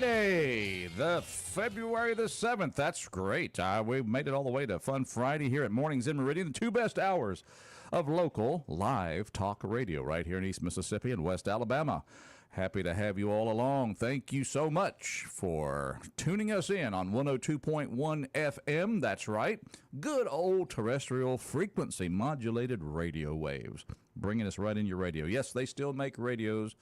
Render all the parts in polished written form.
Friday, the February the 7th. That's great. We've made it all the way to Fun Friday here at Mornings in Meridian, the two best hours of local live talk radio right here in East Mississippi and West Alabama. Happy to have you all along. Thank you so much for tuning us in on 102.1 FM. That's right. Good old terrestrial frequency modulated radio waves. Bringing us right in your radio. Yes, they still make radios.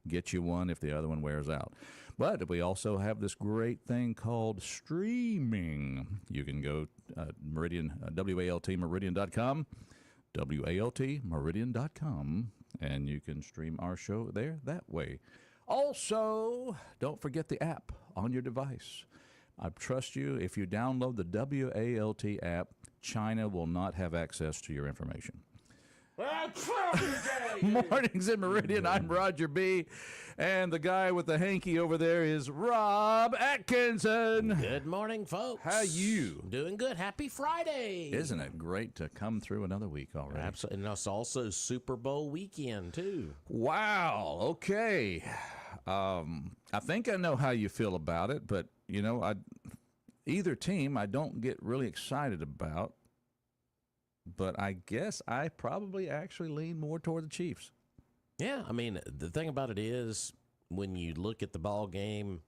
Get you one if the other one wears out. But we also have this great thing called streaming. You can go Meridian, WALTmeridian.com, WALTmeridian.com, and you can stream our show there that way. Also, don't forget the app on your device. I trust you, if you download the WALT app, China will not have access to your information. Mornings in Meridian, I'm Roger B. And the guy with the hanky over there is Rob Atkinson. Good morning, folks. How you? Doing good. Happy Friday. Isn't it great to come through another week already? Absolutely. And it's also Super Bowl weekend, too. Wow. Okay. I think I know how you feel about it, but, you know, either team I don't get really excited about. But I guess I probably actually lean more toward the Chiefs. Yeah, I mean, the thing about it is, when you look at the ball game,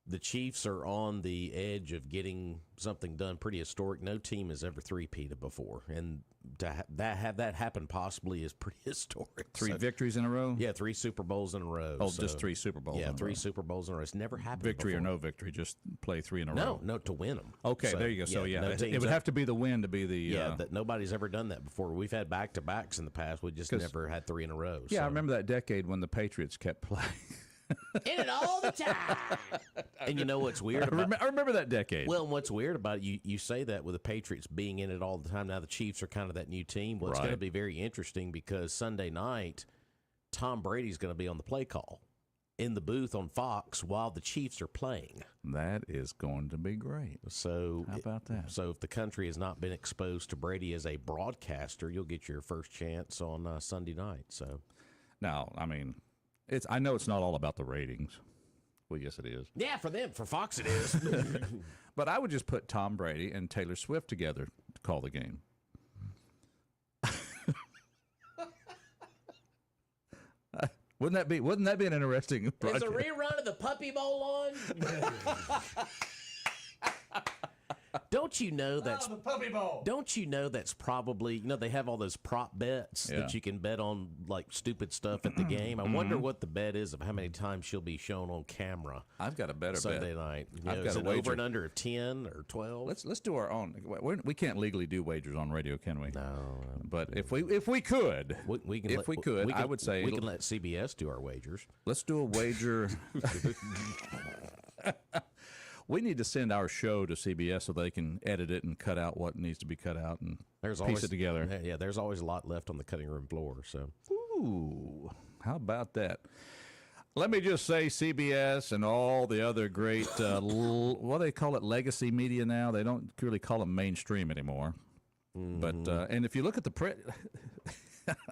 the Chiefs are on the edge of getting something done pretty historic. No team has ever three-peated before, and to have that happen possibly is pretty historic. Three victories in a row? Yeah, 3 Super Bowls in a row. Oh, just 3 Super Bowls in a row. Yeah, 3 Super Bowls in a row. It's never happened Victory before. or no victory, just play 3 in a row. No, to win them. Okay, so, there you go. So, yeah, it would have to be the win to be the... Yeah, that nobody's ever done that before. We've had back-to-backs in the past. We just never had 3 in a row. Yeah, so. I remember that decade when the Patriots kept playing. In it all the time. And you know what's weird about I remember that decade. Well, and what's weird about it, you say that with the Patriots being in it all the time. Now the Chiefs are kind of that new team. Well, it's going to be very interesting because Sunday night, Tom Brady's going to be on the play call in the booth on Fox while the Chiefs are playing. That is going to be great. So how about that? So if the country has not been exposed to Brady as a broadcaster, you'll get your first chance on Sunday night. So now, I mean... I know it's not all about the ratings. Well, yes, it is. Yeah, for them. For Fox, it is. But I would just put Tom Brady and Taylor Swift together to call the game. Wouldn't that be an interesting project? Is a rerun of the Puppy Bowl on? Don't you know that's the Puppy Bowl? Don't you know that's probably, they have all those prop bets that you can bet on, like stupid stuff at the game. I wonder what the bet is of how many times she'll be shown on camera. I've got a better Sunday night. Is it over and under 10 or 12? Let's do our own. We can't legally do wagers on radio, can we? No. But if we could, I would say we can let CBS do our wagers. Let's do a wager. We need to send our show to CBS so they can edit it and cut out what needs to be cut out and piece it together. Yeah, there's always a lot left on the cutting room floor. So, ooh, how about that? Let me just say CBS and all the other great, what do they call it, legacy media now? They don't really call them mainstream anymore. Mm-hmm. But and if you look at the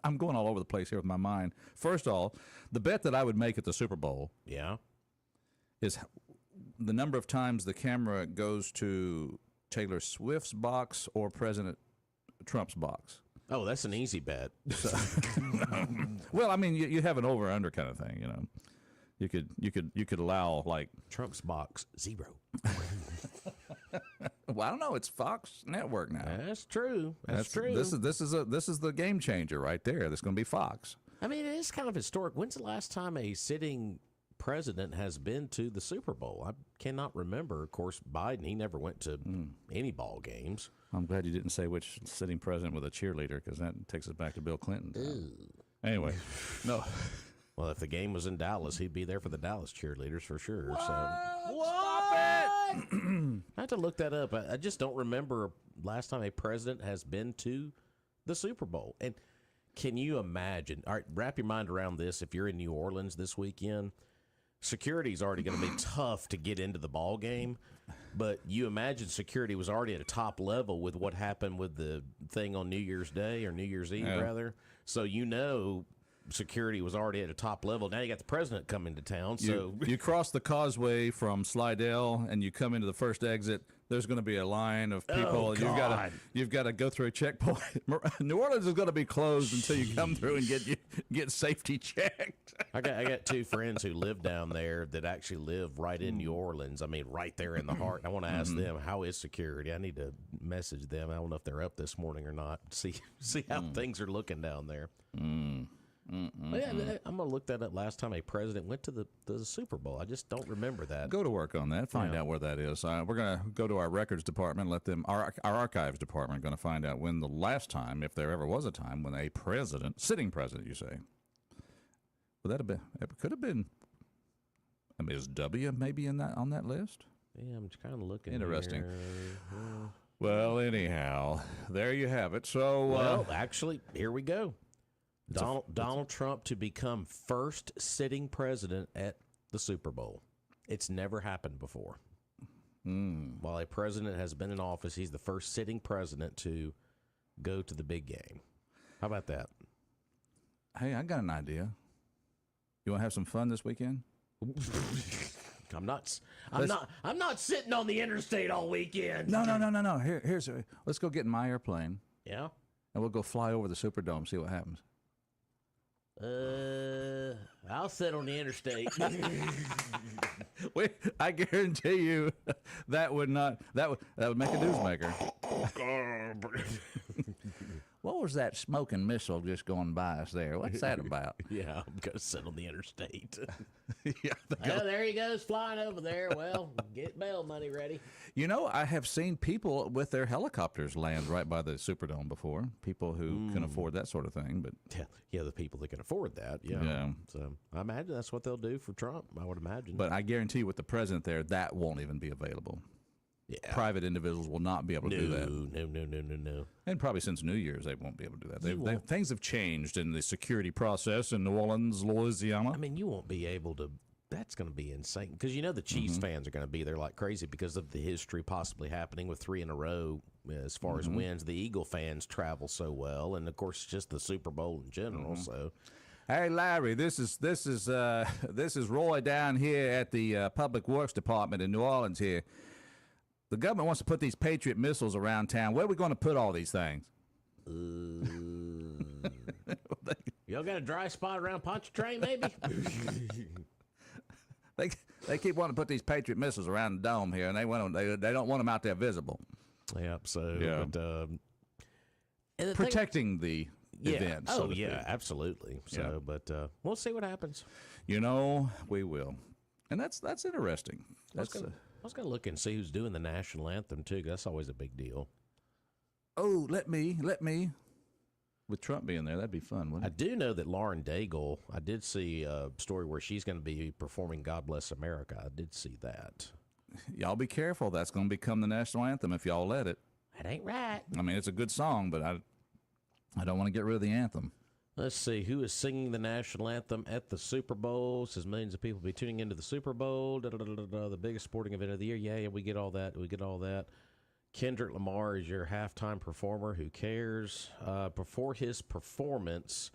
I'm going all over the place here with my mind. First of all, the bet that I would make at the Super Bowl is the number of times the camera goes to Taylor Swift's box or President Trump's box. Oh, that's an easy bet. Well, I mean, you have an over/under kind of thing, you know. You could allow like Trump's box 0. Well, I don't know. It's Fox Network now. That's true. That's true. This is the game changer right there. That's going to be Fox. I mean, it is kind of historic. When's the last time a sitting president has been to the Super Bowl? I cannot remember. Of course, Biden, he never went to any ball games. I'm glad you didn't say which sitting president with a cheerleader, because that takes us back to Bill Clinton. Anyway, no. Well, if the game was in Dallas, he'd be there for the Dallas cheerleaders for sure. What? So Stop it! I have to look that up. I just don't remember last time a president has been to the Super Bowl. And can you imagine? All right, wrap your mind around this. If you're in New Orleans this weekend, security is already going to be tough to get into the ball game, but you imagine security was already at a top level with what happened with the thing on New Year's Day or New Year's Eve, rather. So security was already at a top level. Now you got the president coming to town. So You cross the causeway from Slidell and you come into the first exit. There's going to be a line of people. Oh, and God. you've got to go through a checkpoint. New Orleans is going to be closed until you come through and get safety checked. I got two friends who live down there that actually live right in New Orleans. I mean, right there in the heart. I want to ask them, how is security? I need to message them. I don't know if they're up this morning or not. See how things are looking down there. But yeah, I'm gonna look that up. Last time a president went to the Super Bowl, I just don't remember that. Go to work on that. Find out where that is. We're going to go to our records department. Let them our archives department going to find out when the last time, if there ever was a time, when a president, sitting president, you say. Would that have been? It could have been. I mean, is W maybe on that list? Yeah, I'm just kind of looking. Interesting. Here. Well, anyhow, there you have it. So, Well, actually, here we go. Donald Trump to become first sitting president at the Super Bowl. It's never happened before. While a president has been in office, he's the first sitting president to go to the big game. How about that? hey, I got an idea. You want to have some fun this weekend? I'm not sitting on the interstate all weekend. No. Here's let's go get in my airplane Yeah. and we'll go fly over the Superdome, see what happens. I'll sit on the interstate. I guarantee you that would make a newsmaker. What was that smoking missile just going by us there? What's that about? Yeah, I'm gonna sit on the interstate. Yeah, Oh, there he goes flying over there. Well, get bail money ready. you know, I have seen people with their helicopters land right by the Superdome before. People who can afford that sort of thing, but Yeah, the people that can afford that. Yeah. Yeah. So I imagine that's what they'll do for Trump. I would imagine. but I guarantee you, with the president there, that won't even be available. yeah. Private individuals will not be able to do that. No. And probably since New Year's, they won't be able to do that. Things have changed in the security process in New Orleans, Louisiana. I mean, you won't be able to. That's going to be insane because you know the Chiefs fans are going to be there like crazy because of the history possibly happening with 3 in a row as far as wins. The Eagle fans travel so well, and of course, just the Super Bowl in general. So, Hey, Larry, this is Roy down here at the Public Works Department in New Orleans here. The government wants to put these Patriot missiles around town. Where are we going to put all these things? y'all got a dry spot around Pontchartrain, maybe? They keep wanting to put these Patriot missiles around the dome here, and they don't want them out there visible. Yep. So, Yeah. but, and the thing- Protecting the event. Oh, so to yeah, speak. absolutely. So, Yeah. but we'll see what happens. You know, we will. And that's interesting. I was going to look and see who's doing the national anthem, too. 'Cause that's always a big deal. Oh, let me. With Trump being there, that'd be fun, I wouldn't it? do know that Lauren Daigle, I did see a story where she's going to be performing God Bless America. I did see that. Y'all be careful. That's going to become the national anthem if y'all let it. That ain't right. I mean, it's a good song, but I don't want to get rid of the anthem. Let's see. Who is singing the national anthem at the Super Bowl? Says millions of people will be tuning into the Super Bowl. The biggest sporting event of the year. Yeah, we get all that. Kendrick Lamar is your halftime performer. Who cares? Before his performance,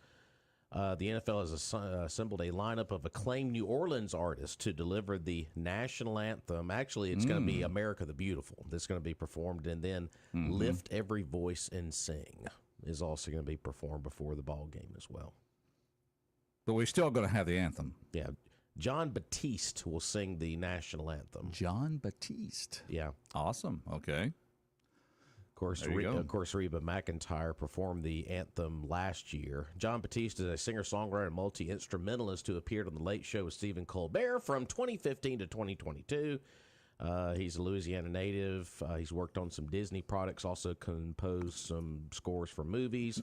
the NFL has assembled a lineup of acclaimed New Orleans artists to deliver the national anthem. Actually, it's going to be America the Beautiful that's going to be performed, and then Lift Every Voice and Sing is also going to be performed before the ball game as well. But we're still going to have the anthem. Yeah. John Batiste will sing the national anthem. John Batiste. Yeah. Awesome. Okay. Of course, Reba McEntire performed the anthem last year. John Batiste is a singer-songwriter and multi-instrumentalist who appeared on The Late Show with Stephen Colbert from 2015 to 2022. He's a Louisiana native. He's worked on some Disney products, also composed some scores for movies.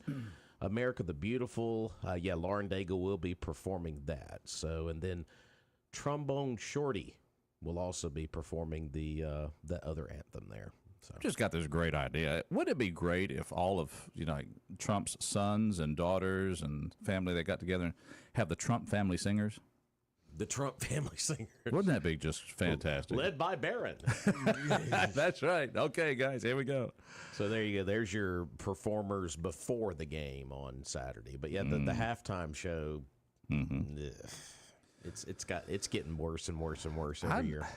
America the Beautiful. Lauren Daigle will be performing that. So, and then Trombone Shorty will also be performing the other anthem there. So. Just got this great idea. Wouldn't it be great if all of like Trump's sons and daughters and family that got together and have the Trump family singers? the Trump family singers. Wouldn't that be just fantastic? Led by Barron. That's right. Okay, guys, here we go. So there you go. There's your performers before the game on Saturday. But yeah, the halftime show, ugh, it's getting worse and worse and worse every year.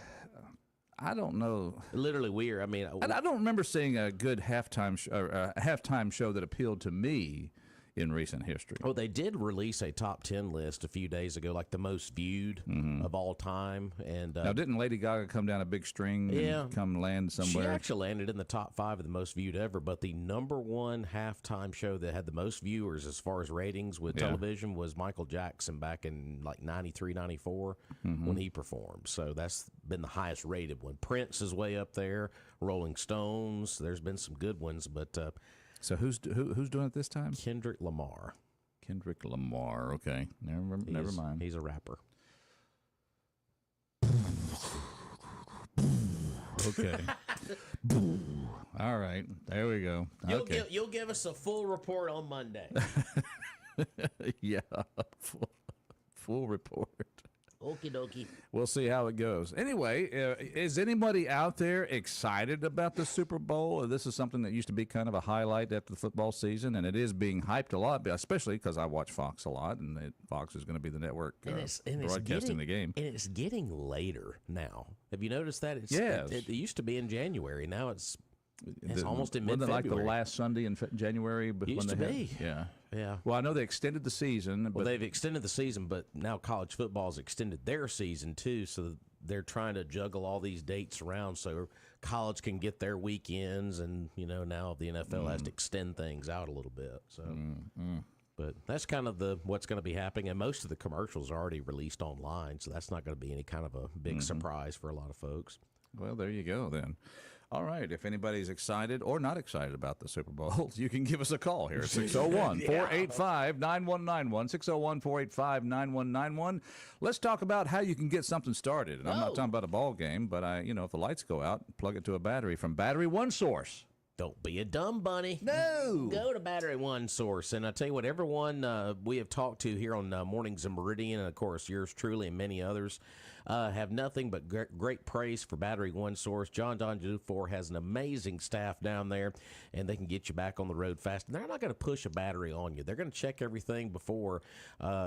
I don't know. Literally weird. I mean, I don't remember seeing a good halftime show that appealed to me in recent history. Well, they did release a top 10 list a few days ago, like the most viewed of all time. And now, didn't Lady Gaga come down a big string and come land somewhere? She actually landed in the top 5 of the most viewed ever, but the number one halftime show that had the most viewers as far as ratings with television was Michael Jackson back in like 93, 94 when he performed. So that's been the highest rated one. Prince is way up there, Rolling Stones. There's been some good ones, but... So who's doing it this time? Kendrick Lamar. Kendrick Lamar. Okay, never mind. He's a rapper. Okay. All right, there we go. You'll give us a full report on Monday. Yeah, full report. Okie dokie. We'll see how it goes. Anyway, is anybody out there excited about the Super Bowl? This is something that used to be kind of a highlight after the football season, and it is being hyped a lot, especially because I watch Fox a lot, and Fox is going to be the network broadcasting the game. And it's getting later now. Have you noticed that? Yes. It used to be in January. Now it's almost in mid-February. Wasn't it like the last Sunday in January? Used to be. Yeah. Yeah. Well, I know they extended the season. Well, they've extended the season, but now college football has extended their season too. So they're trying to juggle all these dates around so college can get their weekends, and now the NFL has to extend things out a little bit. So, but that's kind of what's going to be happening, and most of the commercials are already released online, so that's not going to be any kind of a big surprise for a lot of folks. Well, there you go then. All right. If anybody's excited or not excited about the Super Bowl, you can give us a call here at 601-485-9191, 601-485-9191. Let's talk about how you can get something started. And I'm not talking about a ball game, but if the lights go out, plug it to a battery from Battery One Source. Don't be a dumb bunny. No. Go to Battery One Source. And I tell you what, everyone we have talked to here on Mornings in Meridian, and of course yours truly and many others, have nothing but great praise for Battery One Source. John Dufour has an amazing staff down there, and they can get you back on the road fast. And they're not going to push a battery on you. They're going to check everything before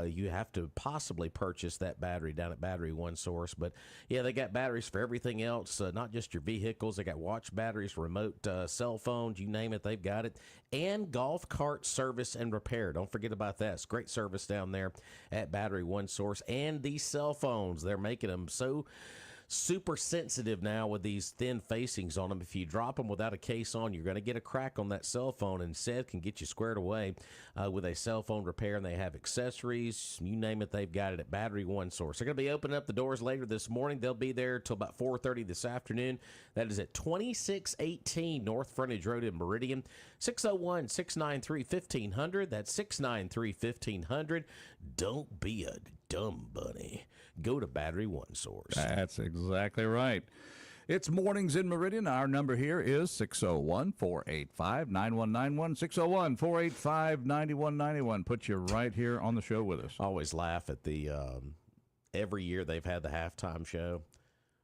you have to possibly purchase that battery down at Battery One Source. But, yeah, they got batteries for everything else, not just your vehicles. They got watch batteries, remote cell phones, you name it, they've got it. And golf cart service and repair. Don't forget about that. It's great service down there at Battery One Source. And these cell phones, they're making them so super sensitive now with these thin facings on them. If you drop them without a case on, you're going to get a crack on that cell phone, and Seth can get you squared away with a cell phone repair. And they have accessories, you name it, they've got it at Battery One Source. They're going to be opening up the doors later this morning. They'll be there till about 4:30 this afternoon. That is at 2618 North Frontage Road in Meridian. 601-693-1500. That's 693-1500. Don't be a dumb bunny. Go to Battery One Source. That's exactly right. It's Mornings in Meridian. Our number here is 601-485-9191, 601-485-9191. Put you right here on the show with us. I always laugh at the every year they've had the halftime show.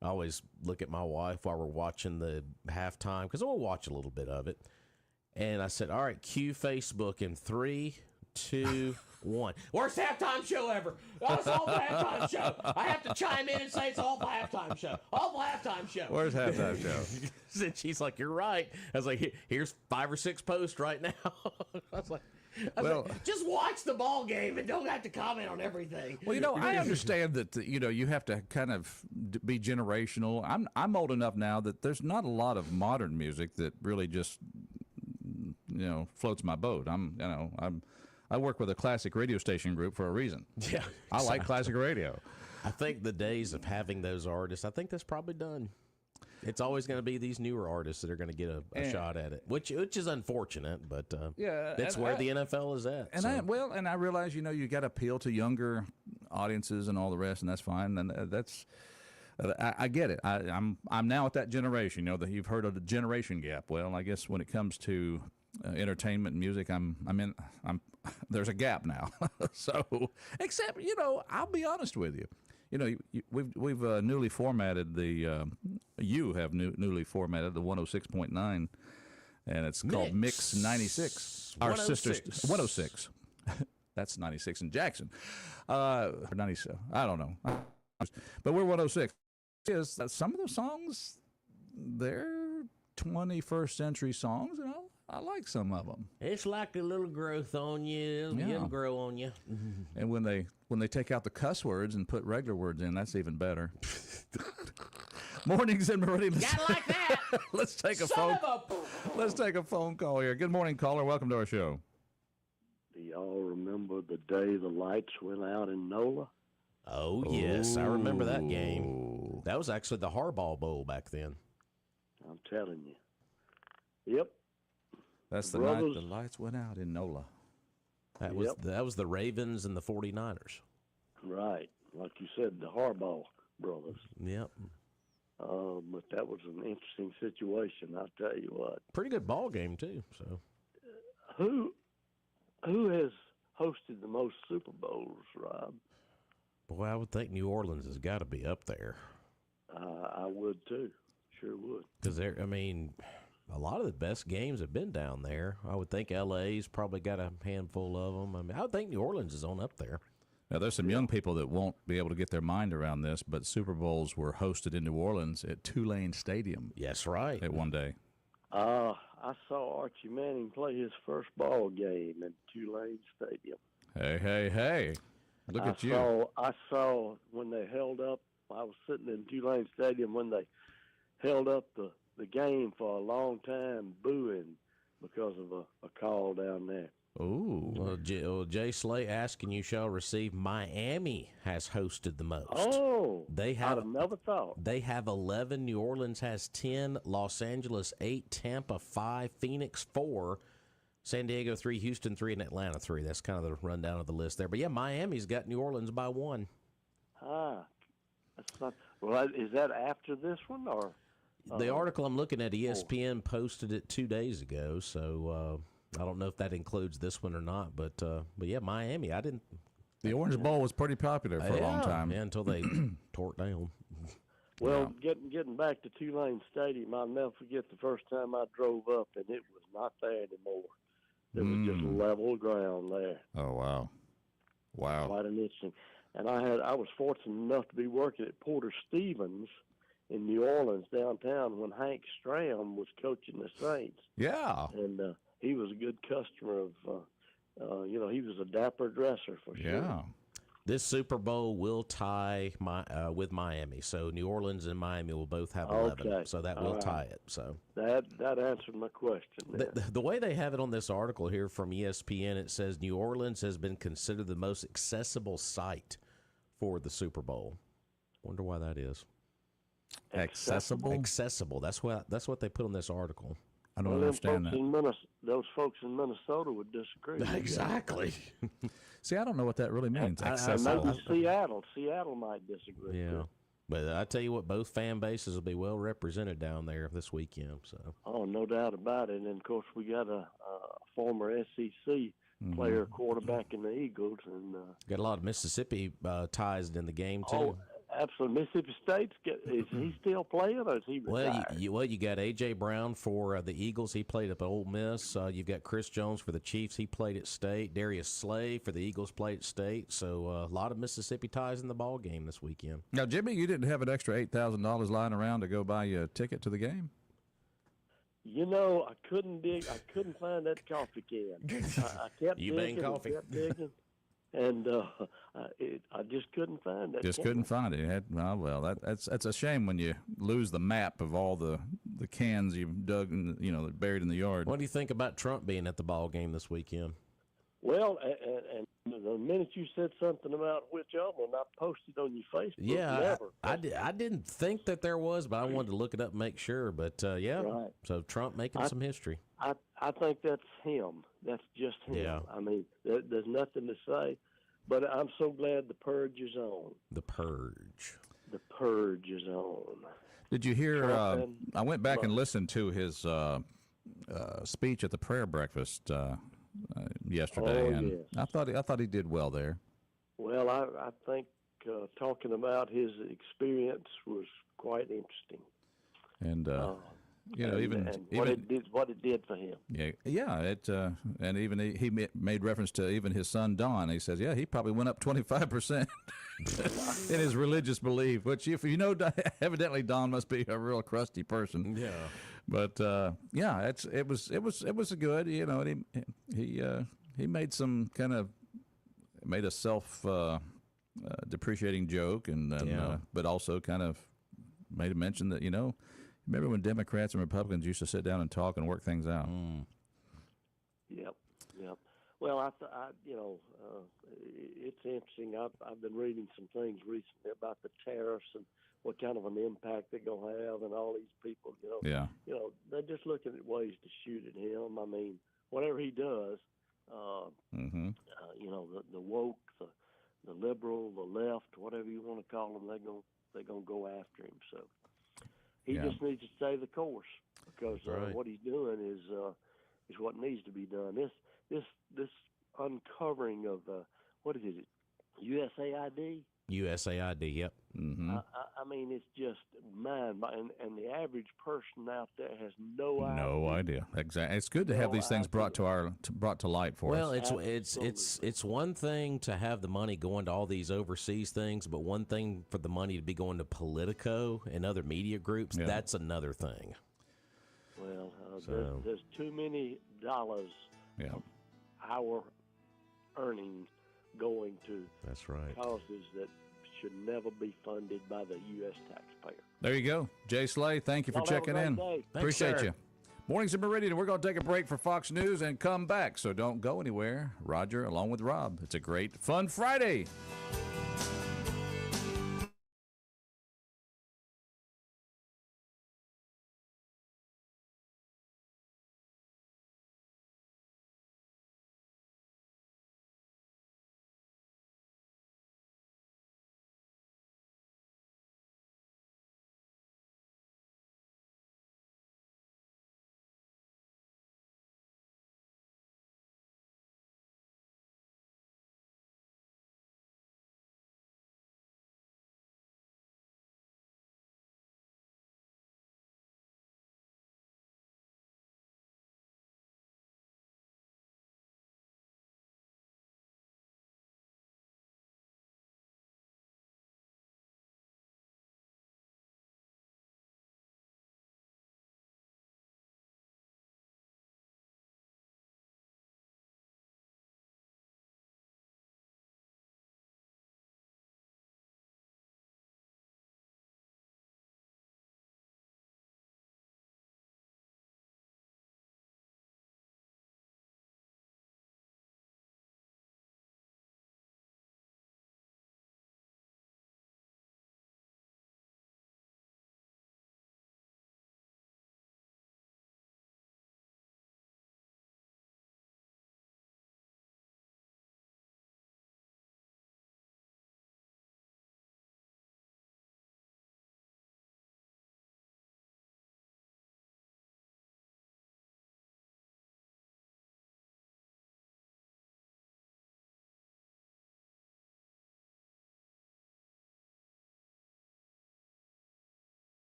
I always look at my wife while we're watching the halftime, because we'll watch a little bit of it. And I said, all right, cue Facebook in 3, 2, 1. Worst halftime show ever. That's all the halftime show. I have to chime in and say it's all the halftime show. All the halftime show. Where's halftime show? And she's like, you're right. I was like, here's 5 or 6 posts right now. I was like, just watch the ball game and don't have to comment on everything. Well, I understand that, you have to kind of be generational. I'm old enough now that there's not a lot of modern music that really just, floats my boat. I work with a classic radio station group for a reason. Yeah. I like classic radio. I think the days of having those artists, I think that's probably done. It's always going to be these newer artists that are going to get a shot at it, which is unfortunate, but that's where the NFL is at. And I realize, you got to appeal to younger audiences and all the rest, and that's fine. And that's I get it. I'm now at that generation. That you've heard of the generation gap. Well, I guess when it comes to entertainment and music, there's a gap now. So, except, I'll be honest with you. we've newly formatted the you have newly formatted the 106.9, and it's called Mix 96. Our sisters 106. That's 96 in Jackson. 97. I don't know. But we're 106. Is that some of the songs, they're 21st century songs, and I like some of them. It's like a little growth on you. It'll grow on you. And when they take out the cuss words and put regular words in, that's even better. Mornings in Meridian. Gotta like that. Let's take a phone call here. Good morning, caller. Welcome to our show. Do y'all remember the day the lights went out in NOLA? Oh, yes. I remember that game. That was actually the Harbaugh Bowl back then. I'm telling you. Yep. That's the night the lights went out in NOLA. That was the Ravens and the 49ers. Right. Like you said, the Harbaugh brothers. Yep. But that was an interesting situation, I'll tell you what. Pretty good ball game, too. So, Who has hosted the most Super Bowls, Rob? boy, I would think New Orleans has got to be up there. I would, too. Sure would. Because, a lot of the best games have been down there. I would think L.A.'s probably got a handful of them. I mean, I would think New Orleans is on up there. Now, there's some young people that won't be able to get their mind around this, but Super Bowls were hosted in New Orleans at Tulane Stadium. Yes, right. At one day. I saw Archie Manning play his first ball game at Tulane Stadium. Hey. Look at you. I saw when they held up, I was sitting in Tulane Stadium when they held up the game for a long time, booing because of a call down there. Ooh. Well, Jay Slay asking you shall receive. Miami has hosted the most. Oh, I'd have never thought. They have 11. New Orleans has 10. Los Angeles 8. Tampa 5. Phoenix 4. San Diego 3. Houston 3. And Atlanta 3. That's kind of the rundown of the list there. But yeah, Miami's got New Orleans by 1. That's not. Well, is that after this one or? The article I'm looking at, ESPN posted it 2 days ago, so I don't know if that includes this one or not. But yeah, Miami. I didn't. The Orange Bowl was pretty popular for a long time. Yeah, until they tore it down. Well, getting back to Tulane Stadium, I'll never forget the first time I drove up, and it was not there anymore. It was just level ground there. Oh, wow. Quite an interesting. And I was fortunate enough to be working at Porter Stevens in New Orleans downtown when Hank Stram was coaching the Saints. Yeah. And he was a good customer of, he was a dapper dresser for sure. Yeah. This Super Bowl will tie with Miami, so New Orleans and Miami will both have 11. Okay. So that will tie it. So that answered my question. The way they have it on this article here from ESPN, it says New Orleans has been considered the most accessible site for the Super Bowl. Wonder why that is. Accessible. That's what they put on this article. I don't understand that. Those folks in Minnesota would disagree. Exactly. See, I don't know what that really means. Accessible. Maybe Seattle might disagree. Yeah. Too. But I tell you what, both fan bases will be well represented down there this weekend. So. Oh, no doubt about it. And of course, we got a former SEC player, quarterback in the Eagles, and got a lot of Mississippi ties in the game too. Oh, absolutely. Mississippi State's is he still playing, or is he retired? Well, you got A.J. Brown for the Eagles. He played up at Ole Miss. You've got Chris Jones for the Chiefs. He played at State. Darius Slay for the Eagles played at State. So a lot of Mississippi ties in the ball game this weekend. Now, Jimmy, you didn't have an extra $8,000 lying around to go buy you a ticket to the game? I couldn't find that coffee can. I kept digging. And I just couldn't find it. Couldn't find it. That's a shame when you lose the map of all the cans you've dug and buried in the yard. What do you think about Trump being at the ball game this weekend? Well, and the minute you said something about which of them, I posted on your Facebook. Yeah, I didn't think that there was, but I wanted to look it up and make sure. But yeah, right. So Trump making some history. I think that's him. That's just him. Yeah. I mean, there's nothing to say, but I'm so glad the purge is on. The purge. The purge is on. Did you hear? I went back and listened to his speech at the prayer breakfast yesterday, and yes. I thought he did well there. Well, I think talking about his experience was quite interesting. And And even what it did for him. yeah. And even he made reference to even his son Don. He says, yeah, he probably went up 25% in his religious belief. Which, if you know, evidently Don must be a real crusty person. Yeah. But yeah, it was good. And he made some kind of made a self depreciating joke, and then, but also kind of made a mention that remember when Democrats and Republicans used to sit down and talk and work things out. Yep. Well, it's interesting. I've been reading some things recently about the tariffs and what kind of an impact they're gonna have, and all these people. Yeah. They're just looking at ways to shoot at him. I mean, whatever he does, the woke, the liberal, the left, whatever you want to call them, they're gonna go after him. So he just needs to stay the course, because what he's doing is what needs to be done. This uncovering of what is it? USAID. USAID. Yep. Mm-hmm. I mean, it's just and the average person out there has no idea. Exactly. It's good to have these things brought to light for us. Well, it's one thing to have the money going to all these overseas things, but one thing for the money to be going to Politico and other media groups, that's another thing. Well, there's too many dollars of our earnings going to causes that should never be funded by the U.S. taxpayer. There you go. Jay Slay, thank you for checking in. Appreciate you. Mornings in Meridian. We're going to take a break for Fox News and come back, so don't go anywhere. Roger, along with Rob. It's a great, fun Friday.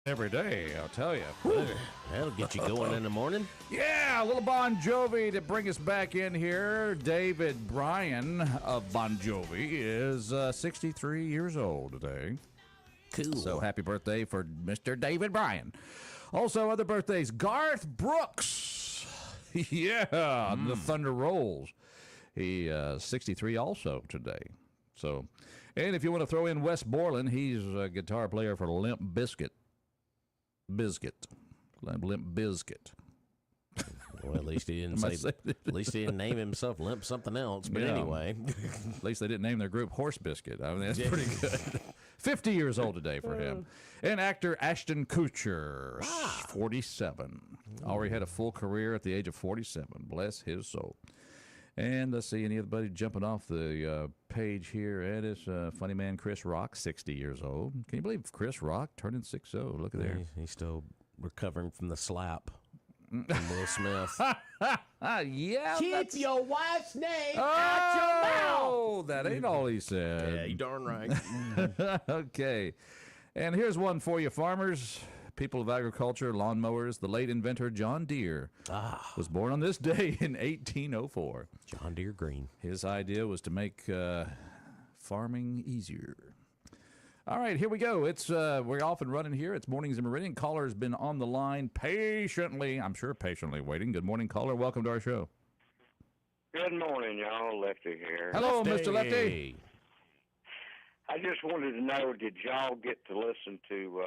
every day, I'll tell you. That'll get you going in the morning. Yeah, a little Bon Jovi to bring us back in here. David Bryan of Bon Jovi is 63 years old today. Cool. So happy birthday for Mr. David Bryan. Also, other birthdays. Garth Brooks. Yeah, the Thunder Rolls. He 63 also today. So, and if you want to throw in Wes Borland, he's a guitar player for Limp Bizkit. Limp Bizkit. Well, at least he didn't say. At least he didn't name himself Limp something else. But anyway, at least they didn't name their group Horse Biscuit. I mean, that's pretty good. 50 years old today for him. And actor Ashton Kutcher, 47. Already had a full career at the age of 47. Bless his soul. And let's see, anybody jumping off the page here. And it's funny man Chris Rock, 60 years old. Can you believe Chris Rock turning 60? Look at there. He's still recovering from the slap from Will Smith. Yeah. Keep your wife's name out your mouth. Oh, that ain't all he said. Yeah, you darn right. Okay. And here's one for you, farmers, people of agriculture, lawnmowers. The late inventor John Deere was born on this day in 1804. John Deere Green. His idea was to make farming easier. All right, here we go. It's we're off and running here. It's Mornings in Meridian. Caller's been on the line patiently, I'm sure patiently waiting. Good morning, caller. Welcome to our show. Good morning, y'all. Lefty here. Hello, Mr. Lefty. I just wanted to know, did y'all get to listen to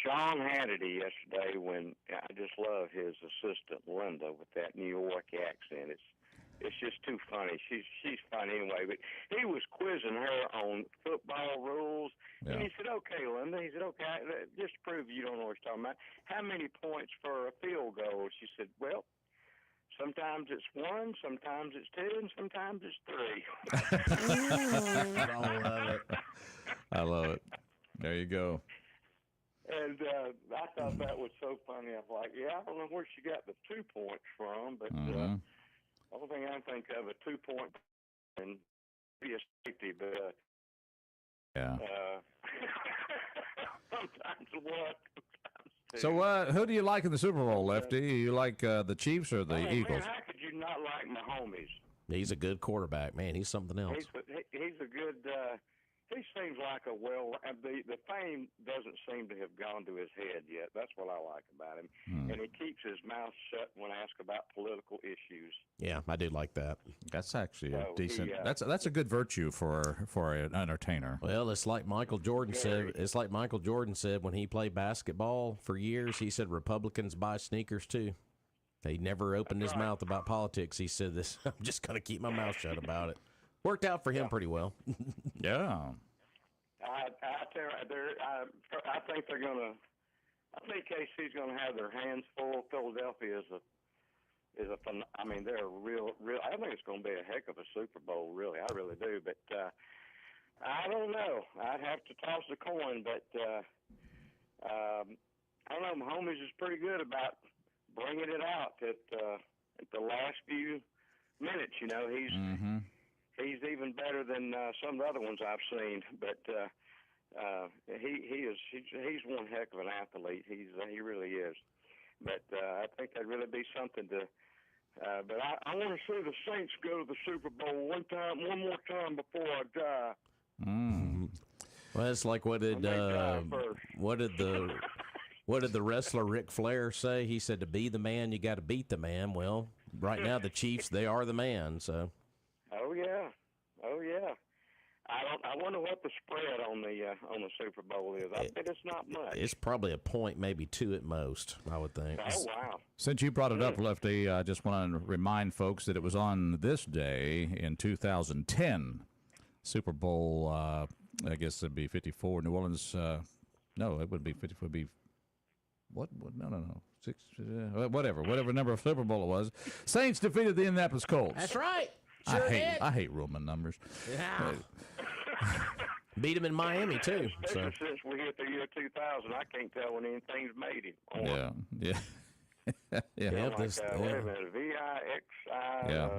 Sean Hannity yesterday? When I just love his assistant Linda with that New York accent. It's just too funny. She's funny anyway. But he was quizzing her on football rules, and he said, "Okay, Linda." He said, "Okay, just to prove you don't know what you're talking about. How many points for a field goal?" She said, "Well, sometimes it's 1, sometimes it's 2, and sometimes it's 3. I love it. I love it. There you go. And I thought that was so funny. I was like, I don't know where she got the 2 points from, but the only thing I think of, a 2 point and be a safety, but sometimes what. So who do you like in the Super Bowl, Lefty? You like the Chiefs or the Eagles? Man, how could you not like Mahomes? He's a good quarterback, man. He's something else. He's a good. He seems like a the fame doesn't seem to have gone to his head yet. That's what I like about him. And he keeps his mouth shut when asked about political issues. Yeah, I do like that. That's actually a decent. That's a good virtue for an entertainer. Well, it's like Michael Jordan said. It's like Michael Jordan said when he played basketball for years. He said Republicans buy sneakers too. He never opened his mouth about politics. He said this. I'm just going to keep my mouth shut about it. Worked out for him pretty well. Yeah. I think they're going to. I think KC's going to have their hands full. Philadelphia is a. I mean, they're a real. I think it's going to be a heck of a Super Bowl. Really, I really do. But I don't know. I'd have to toss the coin. But I don't know. Mahomes is pretty good about bringing it out at the last few minutes. You know, he's even better than some of the other ones I've seen. But he's one heck of an athlete. He really is. But I think that'd really be something to. But I want to see the Saints go to the Super Bowl one more time before I die. Well, it's like what did the wrestler Ric Flair say? He said, "To be the man, you got to beat the man." Well, right now the Chiefs, they are the man. So. Oh yeah. I wonder what the spread on the Super Bowl is. I bet it's not much. It's probably a point, maybe 2 at most, I would think. Oh wow! Since you brought it up, Lefty, I just want to remind folks that it was on this day in 2010, Super Bowl. I guess it'd be 54. New Orleans. No, it wouldn't be 50. It would be what? No. 6. Whatever number of Super Bowl it was. Saints defeated the Indianapolis Colts. That's right. Sure I hate Roman numbers. Yeah. Beat him in Miami too. Especially since we hit the year 2000, I can't tell when anything's made him. Yeah. Yeah, wait a minute, VIXI.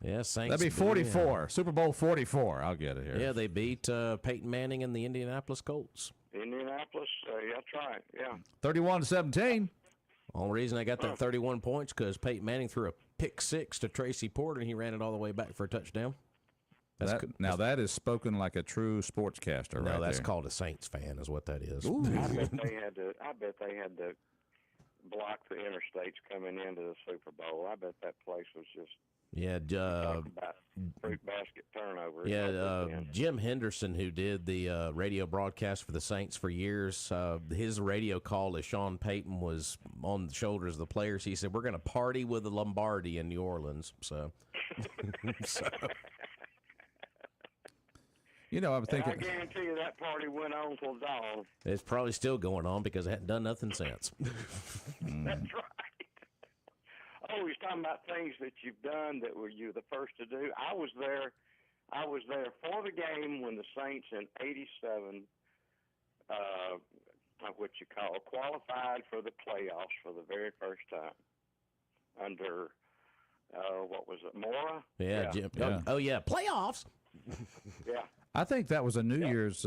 Yeah, Saints. That'd be 44. Super Bowl 44. I'll get it here. Yeah, they beat Peyton Manning and the Indianapolis Colts. Indianapolis. Yeah, that's right. Yeah. 31-17. Only reason I got that 31 points because Peyton Manning threw a pick six to Tracy Porter, and he ran it all the way back for a touchdown. Now that is spoken like a true sportscaster. No, right that's there. called a Saints fan, is what that is. I bet they had to block the interstates coming into the Super Bowl. I bet that place was just talk about fruit basket turnover. Jim Henderson, who did the radio broadcast for the Saints for years, his radio call as Sean Payton was on the shoulders of the players. He said, "We're going to party with the Lombardi in New Orleans." So. I'm thinking. I guarantee you that party went on till dawn. It's probably still going on because it hadn't done nothing since. That's right. Oh, he's talking about things that you've done that were you the first to do. I was there for the game when the Saints in '87, qualified for the playoffs for the very first time under what was it, Mora? Yeah. Jim. Yeah. Oh yeah, playoffs. Yeah. I think that was a New Year's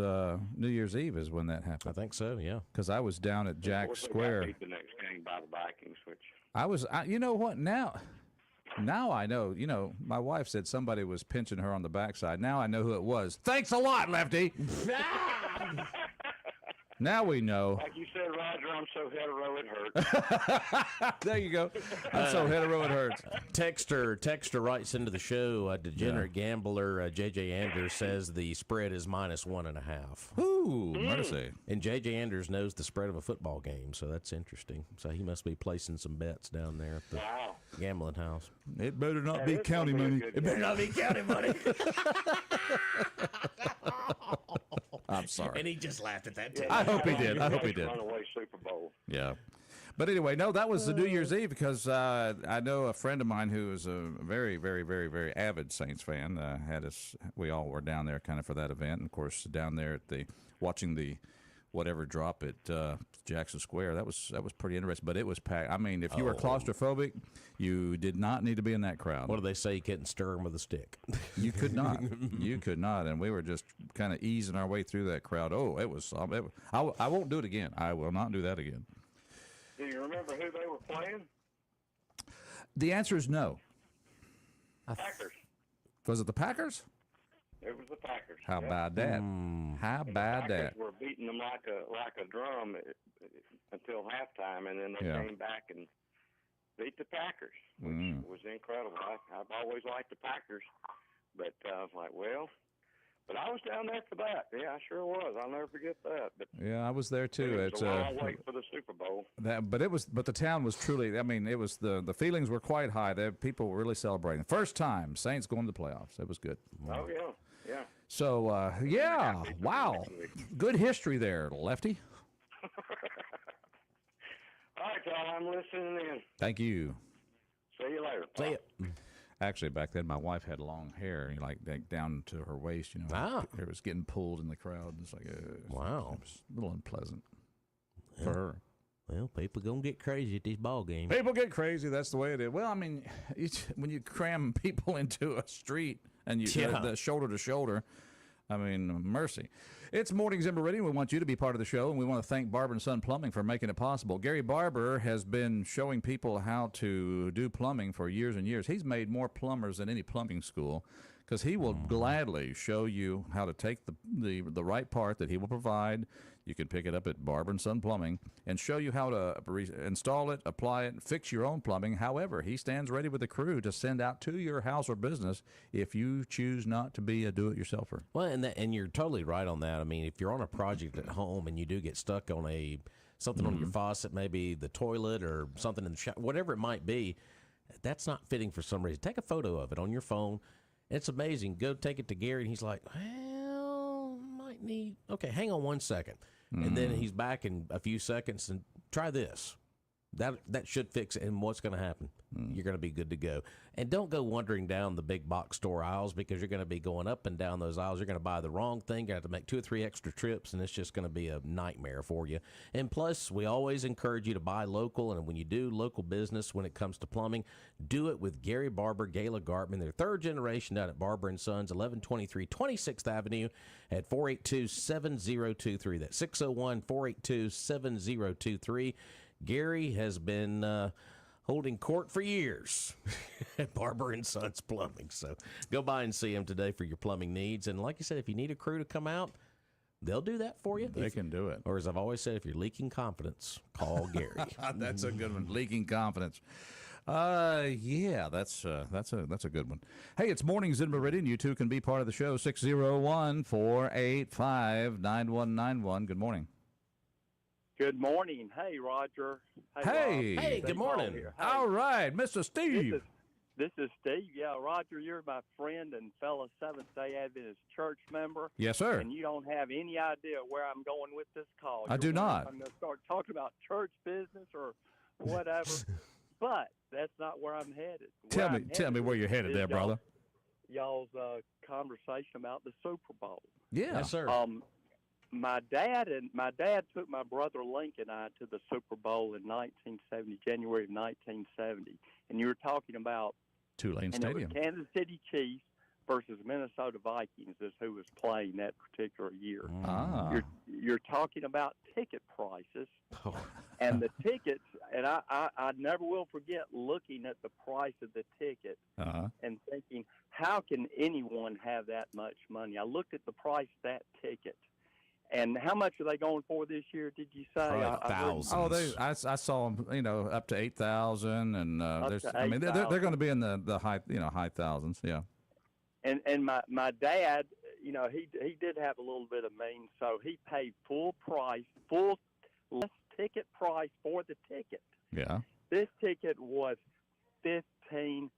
Eve is when that I happened. think so. Yeah. Because I was down at Of Jack course, they got Square. beat the next game by the Vikings, which. You know what? Now I know. My wife said somebody was pinching her on the backside. Now I know who it was. Thanks a lot, Lefty. Now we know. Like you said, Roger, I'm so hetero it hurts. There you go. I'm so hetero it hurts. Texter writes into the show. Degenerate gambler J.J. Anders says the spread is -1.5. Ooh, mercy. And J.J. Anders knows the spread of a football game, so that's interesting. So he must be placing some bets down there at the gambling house. It better not be it's county gonna be a money. good It better game. not be county money. I'm sorry. And he just laughed at that too. I hope he did. I hope he did. Runaway Super Bowl. Yeah. But anyway, no, that was the New Year's Eve because I know a friend of mine who is a very, very, very, very avid Saints fan. We all were down there kind of for that event. And of course, down there at watching the whatever drop at Jackson Square. That was pretty interesting. But it was packed. I mean, if you were claustrophobic, you did not need to be in that crowd. What do they say? You couldn't stir him with a stick. You could not. You could not. And we were just kind of easing our way through that crowd. Oh, it was. I won't do it again. I will not do that again. Do you remember who they were playing? The answer is no. Packers. Was it the Packers? It was the Packers. How yeah. about that? How And about the that? Packers were beating them like a drum until halftime, and then they came back and beat the Packers, which was incredible. I've always liked the Packers, but I was like, well, but I was down there for that. Yeah, I sure was. I'll never forget that. But Yeah, I was there too. it was a long wait for the Super Bowl. But the town was truly. I mean, it was the feelings were quite high. People were really celebrating. First time Saints going to the playoffs. It was good. Oh yeah, yeah. So yeah, wow, good history there, Lefty. All right, Tom, I'm listening in. Thank you. See you later. See ya. Actually, back then my wife had long hair, like down to her waist. It was getting pulled in the crowd. It's like Wow. it was a little unpleasant for her. Well, people gonna get crazy at these ball games. People get crazy. That's the way it is. Well, I mean, when you cram people into a street and the shoulder to shoulder, I mean, mercy. It's Mornings in Meridian. We want you to be part of the show, and we want to thank Barber & Son Plumbing for making it possible. Gary Barber has been showing people how to do plumbing for years and years. He's made more plumbers than any plumbing school because he will gladly show you how to take the right part that he will provide. You can pick it up at Barber & Son Plumbing and show you how to install it, apply it, and fix your own plumbing. However, he stands ready with a crew to send out to your house or business if you choose not to be a do-it-yourselfer. Well, and you're totally right on that. I mean, if you're on a project at home and you do get stuck on something on your faucet, maybe the toilet or something in the shower, whatever it might be, that's not fitting for some reason. Take a photo of it on your phone. It's amazing. Go take it to Gary, and he's like, well, might need, okay, hang on 1 second. And then he's back in a few seconds and try this. That should fix it. And what's going to happen? You're going to be good to go. And don't go wandering down the big box store aisles, because you're going to be going up and down those aisles. You're going to buy the wrong thing. You're going to have to make 2 or 3 extra trips, and it's just going to be a nightmare for you. And plus, we always encourage you to buy local. And when you do local business, when it comes to plumbing, do it with Gary Barber, Gayla Gartman. They're third generation down at Barber and Sons, 1123 26th Avenue at 482-7023. That's 601-482-7023. Gary has been holding court for years at Barber and Sons Plumbing. So go by and see him today for your plumbing needs. And like you said, if you need a crew to come out, they'll do that for you. They can do it. Or as I've always said, if you're leaking confidence, call Gary. That's a good one. Leaking confidence. Yeah, that's a good one. Hey, it's Mornings in Meridian. You too can be part of the show. 601-485-9191. Good morning. Good morning. Hey, Roger. Hey. Rob. Hey, good morning. Hey, All right, Mr. Steve. This is Steve. Yeah, Roger, you're my friend and fellow Seventh-day Adventist church member. Yes, sir. And you don't have any idea where I'm going with this call. I do not. I'm going to start talking about church business or whatever, but that's not where I'm headed. Tell me where you're headed there, brother. Y'all's conversation about the Super Bowl. Yeah. Yes, sir. My dad took my brother Lincoln and I to the Super Bowl in 1970, January of 1970, and you were talking about Tulane and Stadium. it was Kansas City Chiefs versus Minnesota Vikings is who was playing that particular year. Ah. You're talking about ticket prices, Oh. and the tickets, and I never will forget looking at the price of the ticket Uh-huh. and thinking, how can anyone have that much money? I looked at the price of that ticket. And how much are they going for this year? Did you say? Probably thousands. Oh, I saw them, up to 8,000, and there's, to I mean, they're going to 8,000. be in the high, high thousands. Yeah. And my dad, he did have a little bit of means, so he paid full less ticket price for the ticket. Yeah. This ticket was $15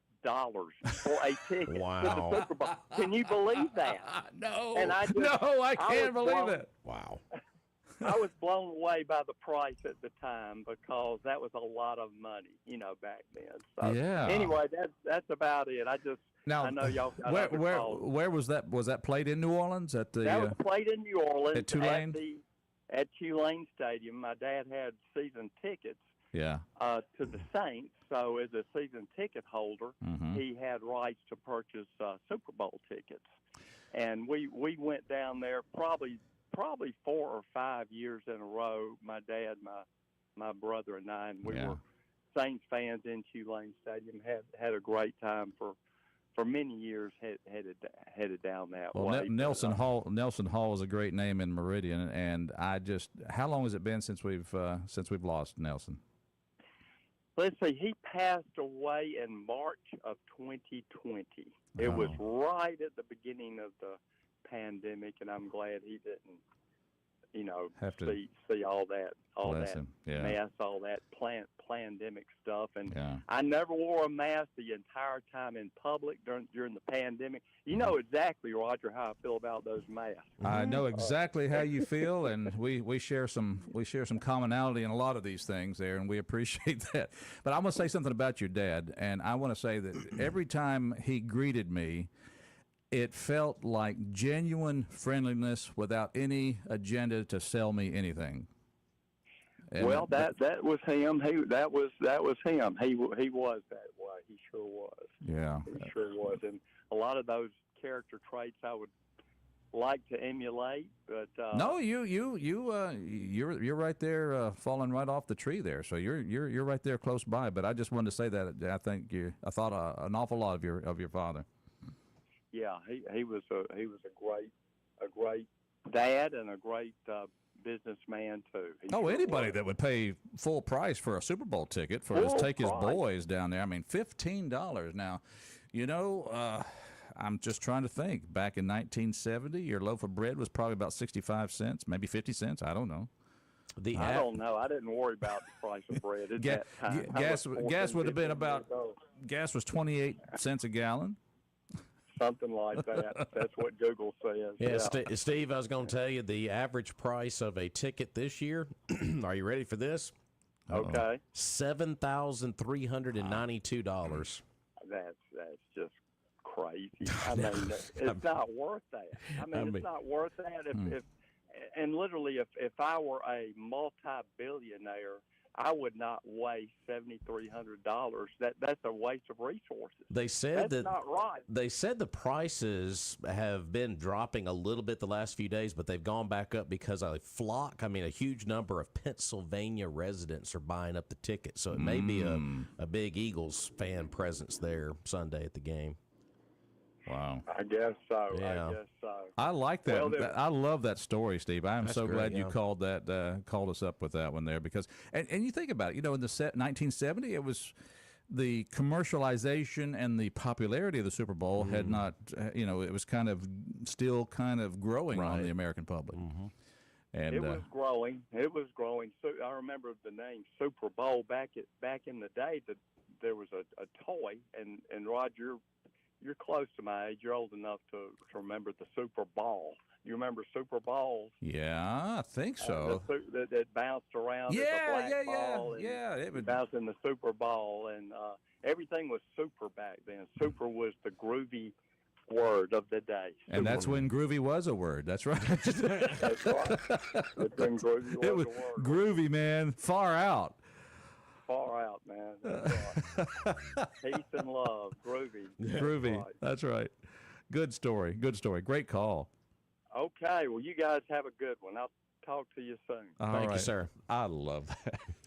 for a ticket Wow. to the Super Bowl. Can you believe that? No. And I can't was believe blown- it. Wow. I was blown away by the price at the time because that was a lot of money, back then. So Yeah. anyway, that's about it. I Now, know y'all got where other where calls. where was that? Was that played in New Orleans at the? That was played in New Orleans at Tulane? at Tulane Stadium. My dad had season tickets Yeah. to the Saints, so as a season ticket holder, Mhm. he had rights to purchase Super Bowl tickets, and we went down there probably 4 or 5 years in a row. My dad, my brother, and I, and we Yeah. were Saints fans in Tulane Stadium. Had a great time for many years. Headed down that Well, way. Nelson Hall is a great name in Meridian, and how long has it been since we've lost Nelson? Let's see. He passed away in March of 2020. It was Oh. right at the beginning of the pandemic, and I'm glad he didn't, Have to see all that bless him. Yeah. mess, all that pandemic stuff. And Yeah. I never wore a mask the entire time in public during the pandemic. You know exactly, Roger, how I feel about those masks. I know exactly how you feel, and we share some commonality in a lot of these things there, and we appreciate that. But I'm going to say something about your dad, and I want to say that every time he greeted me, it felt like genuine friendliness without any agenda to sell me anything. And Well, that was him. That was him. He was that way. He sure was. yeah. He sure was. And a lot of those character traits I would like to emulate, but No, you're right there, falling right off the tree there. So you're right there close by. But I just wanted to say that I thought an awful lot of your father. yeah, he was a great dad and a great businessman too. He sure Anybody was. that would pay full price for a Super Bowl ticket for Full take his price. boys down there. I mean, $15 now. I'm just trying to think. Back in 1970, your loaf of bread was probably about 65 cents, maybe 50 cents. I don't know. I don't know. I didn't worry about the price of bread at that time. I gas was would have been 14, about 15 years old. gas was 28 cents a gallon. Something like that. That's what Google says. Yeah, Steve, I was going to tell you the average price of a ticket this year. Are you ready for this? Okay, $7,392. that's just crazy. I mean, it's not worth that. I mean, it's not worth that. If and literally, if I were a multi-billionaire, I would not waste $7,300. That's a waste of resources. They said that's not right. They said the prices have been dropping a little bit the last few days, but they've gone back up because a huge number of Pennsylvania residents are buying up the tickets. So it may be a big Eagles fan presence there Sunday at the game. Wow. I guess so. Yeah. I guess so. I like that. I love that story, Steve. I am so great, glad you called us up with that one there because, and you think about it, in the 1970, it was the commercialization and the popularity of the Super Bowl had not, it was still kind of growing on the American public. And it was growing. It was growing. So I remember the name Super Bowl back in the day. That there was a toy, and Roger, you're close to my age. You're old enough to remember the Super Ball. You remember Super Balls? Yeah, I think so. That bounced around. Yeah, as a black ball yeah. It would bounce in the Super Ball, and everything was super back then. Super was the groovy word of the day. And that's when groovy was a word. That's right. That's right. That's when groovy was it was a word. groovy, man. Far out. Far out, man. That's right. Peace and love, groovy. Groovy. That's right. Good story. Great call. Okay, well, you guys have a good one. I'll talk to you soon. Thank you, sir. I love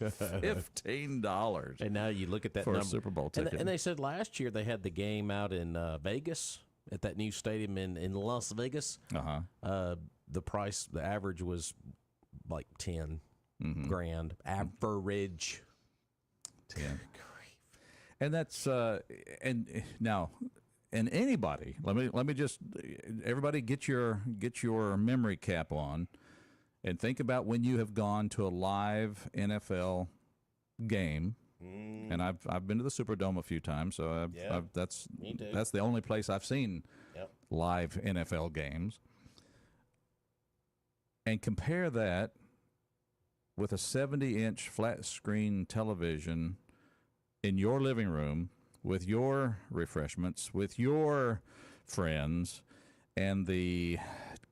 that. $15. And now you look at that for number. A Super Bowl ticket. And they said last year they had the game out in Vegas at that new stadium in Las Vegas. The price, the average was like 10 grand. Average. 10. And that's and now, and anybody, let me just, everybody get your memory cap on and think about when you have gone to a live NFL game. And I've been to the Superdome a few times, so that's the only place I've seen live NFL games. And compare that with a 70-inch flat screen television in your living room with your refreshments, with your friends, and the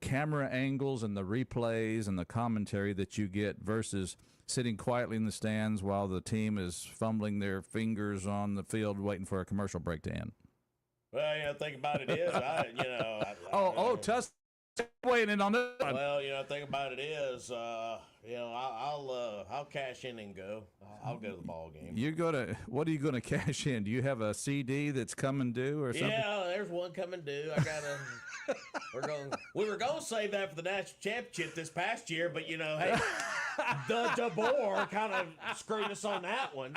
camera angles and the replays and the commentary that you get versus sitting quietly in the stands while the team is fumbling their fingers on the field waiting for a commercial break to end. Well, the thing about it is, Tuss weighing in on this one. Well, the thing about it is, I'll cash in and go. I'll go to the ball game. What are you gonna cash in? Do you have a CD that's coming due or something? Yeah, there's one coming due. We were gonna save that for the national championship this past year, but hey, the DeBoer kind of screwed us on that one.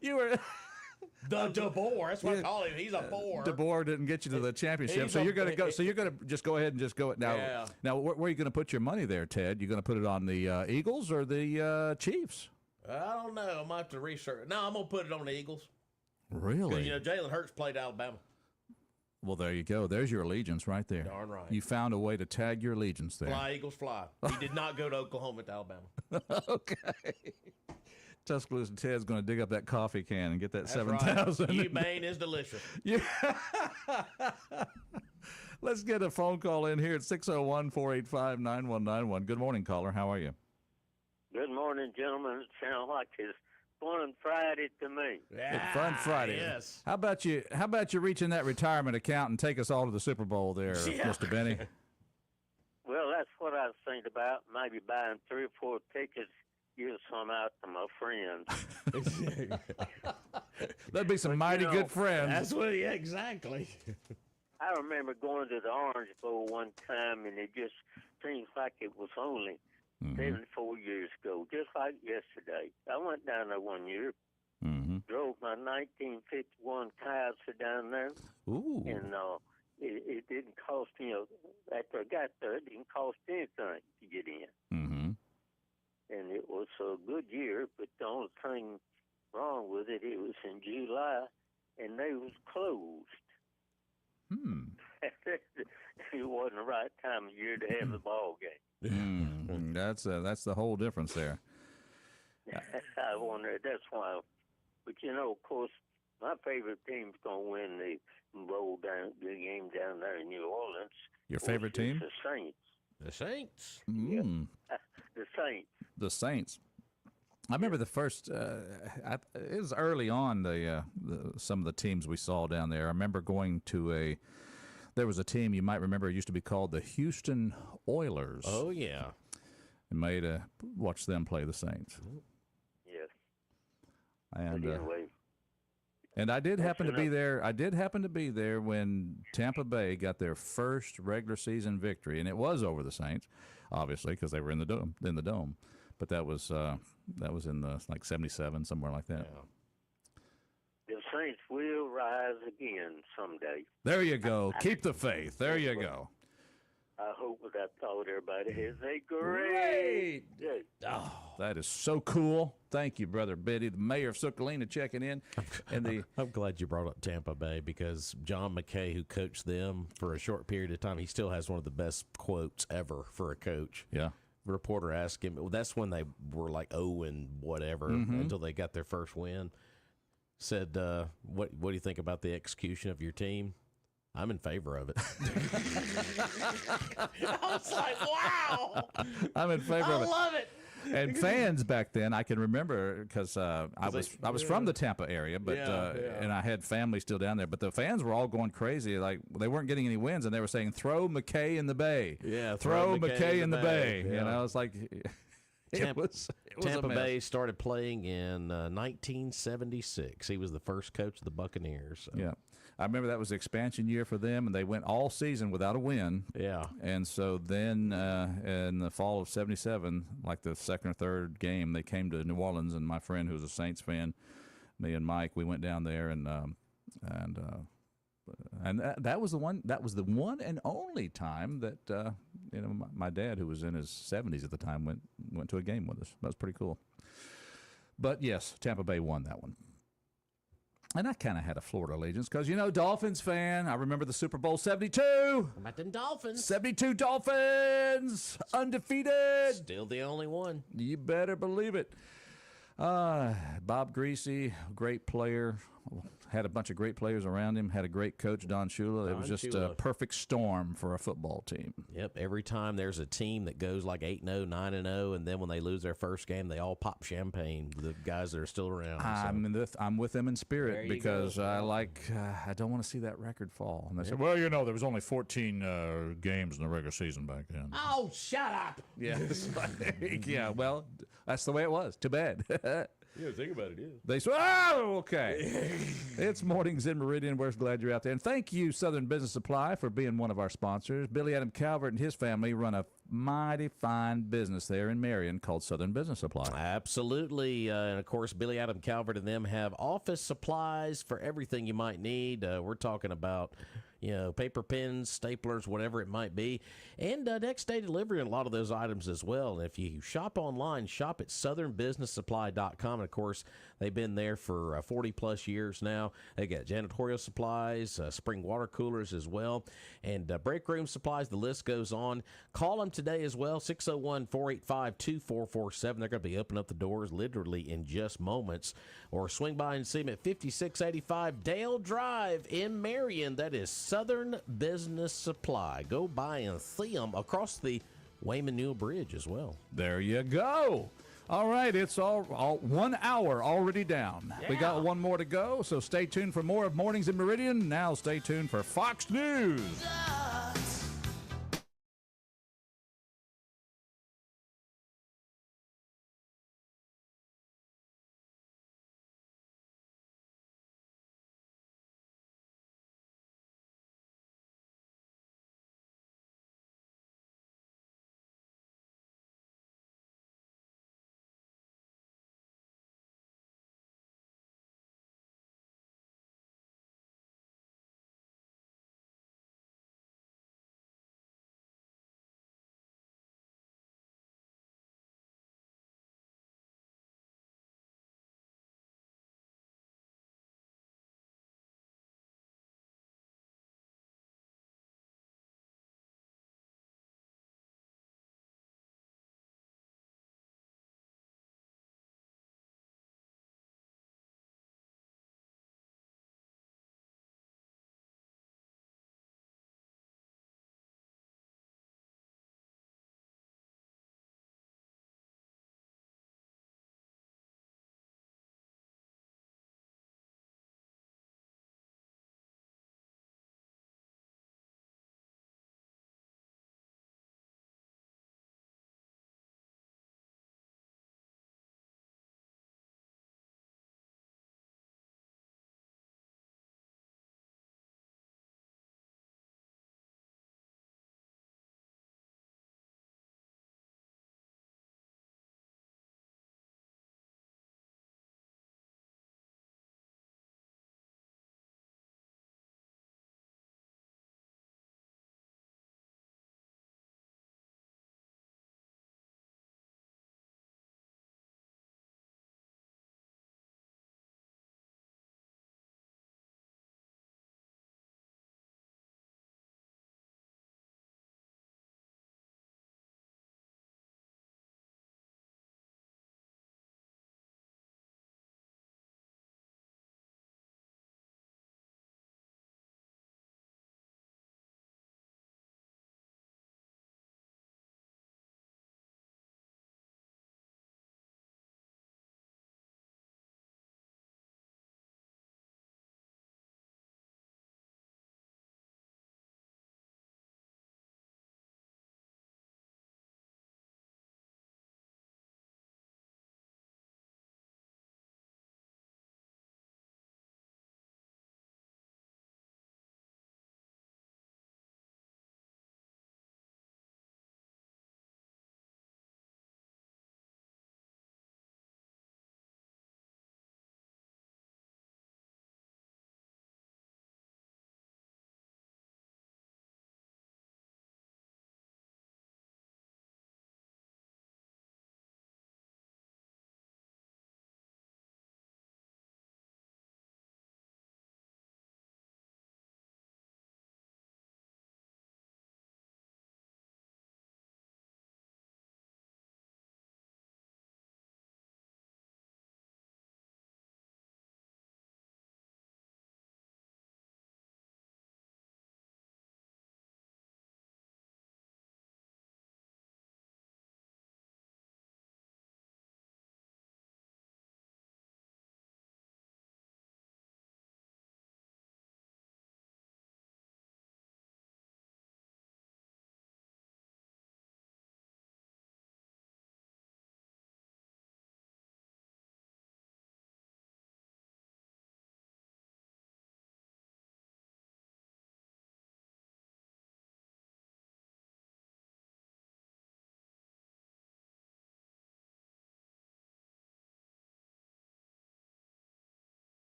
You were. The DeBoer, that's what I call him. He's a bore. DeBoer didn't get you to the championship, so you're going to go. So you're going to just go ahead and just go now. Yeah. Now, where are you going to put your money there, Ted? You going to put it on the Eagles or the Chiefs? I don't know. I might have to research. No, I'm going to put it on the Eagles. Really? Because Jalen Hurts played Alabama. Well, there you go. There's your allegiance right there. Darn right. You found a way to tag your allegiance there. Fly, Eagles, fly. He did not go to Oklahoma to Alabama. Okay. Tuscaloosa Ted's going to dig up that coffee can and get that 7,000. Right. Humane is delicious. Yeah. Let's get a phone call in here at 601-485-9191. Good morning, caller. How are you? Good morning, gentlemen. It sounds like it's Fun Friday to me. Yeah, Fun Friday. Yes. How about you reach in that retirement account and take us all to the Super Bowl there, Mr. Benny? Well, that's what I was thinking about. Maybe buying 3 or 4 tickets. Give some out to my friends. That'd be some mighty good friends. That's what, exactly. I remember going to the Orange Bowl one time, and it just seems like it was only 74 years ago, just like yesterday. I went down there one year, drove my 1951 Chrysler down there, and it didn't cost, after I got there, it didn't cost anything to get in. And it was a good year, but the only thing wrong with it, it was in July, and they was closed. It wasn't the right time of year to have the ball game. That's the whole difference there. I wonder. That's why. But of course, my favorite team's gonna win the game down there in New Orleans. Your favorite team? The Saints. The Saints. Mm. The Saints. The Saints. I remember the first. It was early on. Some of the teams we saw down there. I remember going to There was a team you might remember. It used to be called the Houston Oilers. Oh yeah. And watch them play the Saints. Yes. And But anyway. And I did happen to be there. I did happen to be there when Tampa Bay got their first regular season victory, and it was over the Saints, obviously, because they were in the dome. But that was in the like '77, somewhere like that. The Saints will rise again someday. There you go. Keep the faith. There you go. I hope that thought everybody has a great day. Oh, that is so cool. Thank you, Brother Biddy, the mayor of Sucalina, checking in. And I'm glad you brought up Tampa Bay because John McKay, who coached them for a short period of time, he still has one of the best quotes ever for a coach. Yeah. The reporter asked him, that's when they were like 0 and whatever until they got their first win. Said, what do you think about the execution of your team? I'm in favor of it. I was like, wow. I'm in favor of it. I love it. And fans back then, I can remember because I was from the Tampa area, but and I had family still down there. But the fans were all going crazy, like they weren't getting any wins, and they were saying, "Throw McKay in the Bay." Yeah, throw McKay in the Bay. Yeah. You know, it's like it was Tampa a mess. Bay started playing in 1976. He was the first coach of the Buccaneers. So. Yeah. I remember that was the expansion year for them, and they went all season without a win. Yeah. And so then in the fall of '77, like the second or third game, they came to New Orleans, and my friend who was a Saints fan, me and Mike, we went down there, and that was the one. That was the one and only time that my dad, who was in his 70s at the time, went to a game with us. That was pretty cool. But yes, Tampa Bay won that one. And I kind of had a Florida allegiance because, Dolphins fan. I remember the Super Bowl 72. How about the Dolphins? 72 Dolphins, undefeated. Still the only one. You better believe it. Bob Greasy, great player. Had a bunch of great players around him. Had a great coach, Don Shula. It was just a perfect storm for a football team. Yep. Every time there's a team that goes like 8-0, 9-0, and then when they lose their first game, they all pop champagne. The guys that are still around. I'm with them in spirit because I don't want to see that record fall. And they said, well, there was only 14 games in the regular season back then. Oh, shut up. Yeah. Yeah. Well, that's the way it was. Too bad. Yeah, think about it. Yeah. They said, oh, okay. It's Mornings in Meridian. We're glad you're out there. And thank you, Southern Business Supply, for being one of our sponsors. Billy Adam Calvert and his family run a mighty fine business there in Marion called Southern Business Supply. Absolutely. And, of course, Billy Adam Calvert and them have office supplies for everything you might need. We're talking about paper pens, staplers, whatever it might be, and next day delivery on a lot of those items as well. And if you shop online, shop at southernbusinesssupply.com. And of course, they've been there for 40 plus years now. They got janitorial supplies, spring water coolers as well, and break room supplies. The list goes on. Call them today as well, 601-485-2447. They're going to be opening up the doors literally in just moments. Or swing by and see them at 5685 Dale Drive in Marion. That is Southern Business Supply. Go by and see them across the Wayman Newell Bridge as well. There you go. All right, it's all 1 hour already down. Yeah. We got one more to go, so stay tuned for more of Mornings in Meridian. Now stay tuned for Fox News.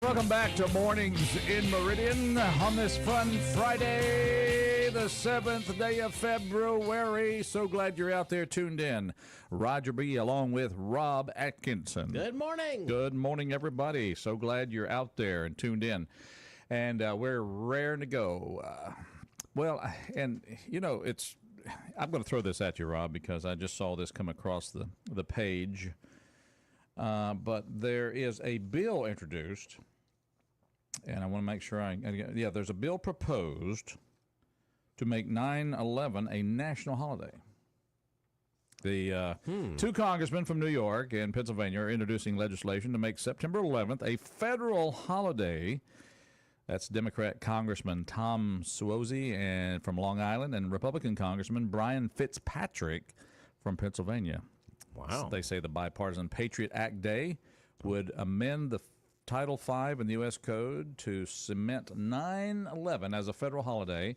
Welcome back to Mornings in Meridian on this fun Friday, the 7th day of February. So glad you're out there tuned in. Roger B. along with Rob Atkinson. Good morning. Good morning, everybody. So glad you're out there and tuned in. And we're raring to go. I'm going to throw this at you, Rob, because I just saw this come across the page. But there is a bill introduced, and I want to make sure there's a bill proposed to make 9/11 a national holiday. The two congressmen from New York and Pennsylvania are introducing legislation to make September 11th a federal holiday. That's Democrat Congressman Tom Suozzi and from Long Island and Republican Congressman Brian Fitzpatrick from Pennsylvania. Wow. They say the Bipartisan Patriot Act Day would amend the Title V in the U.S. Code to cement 9/11 as a federal holiday,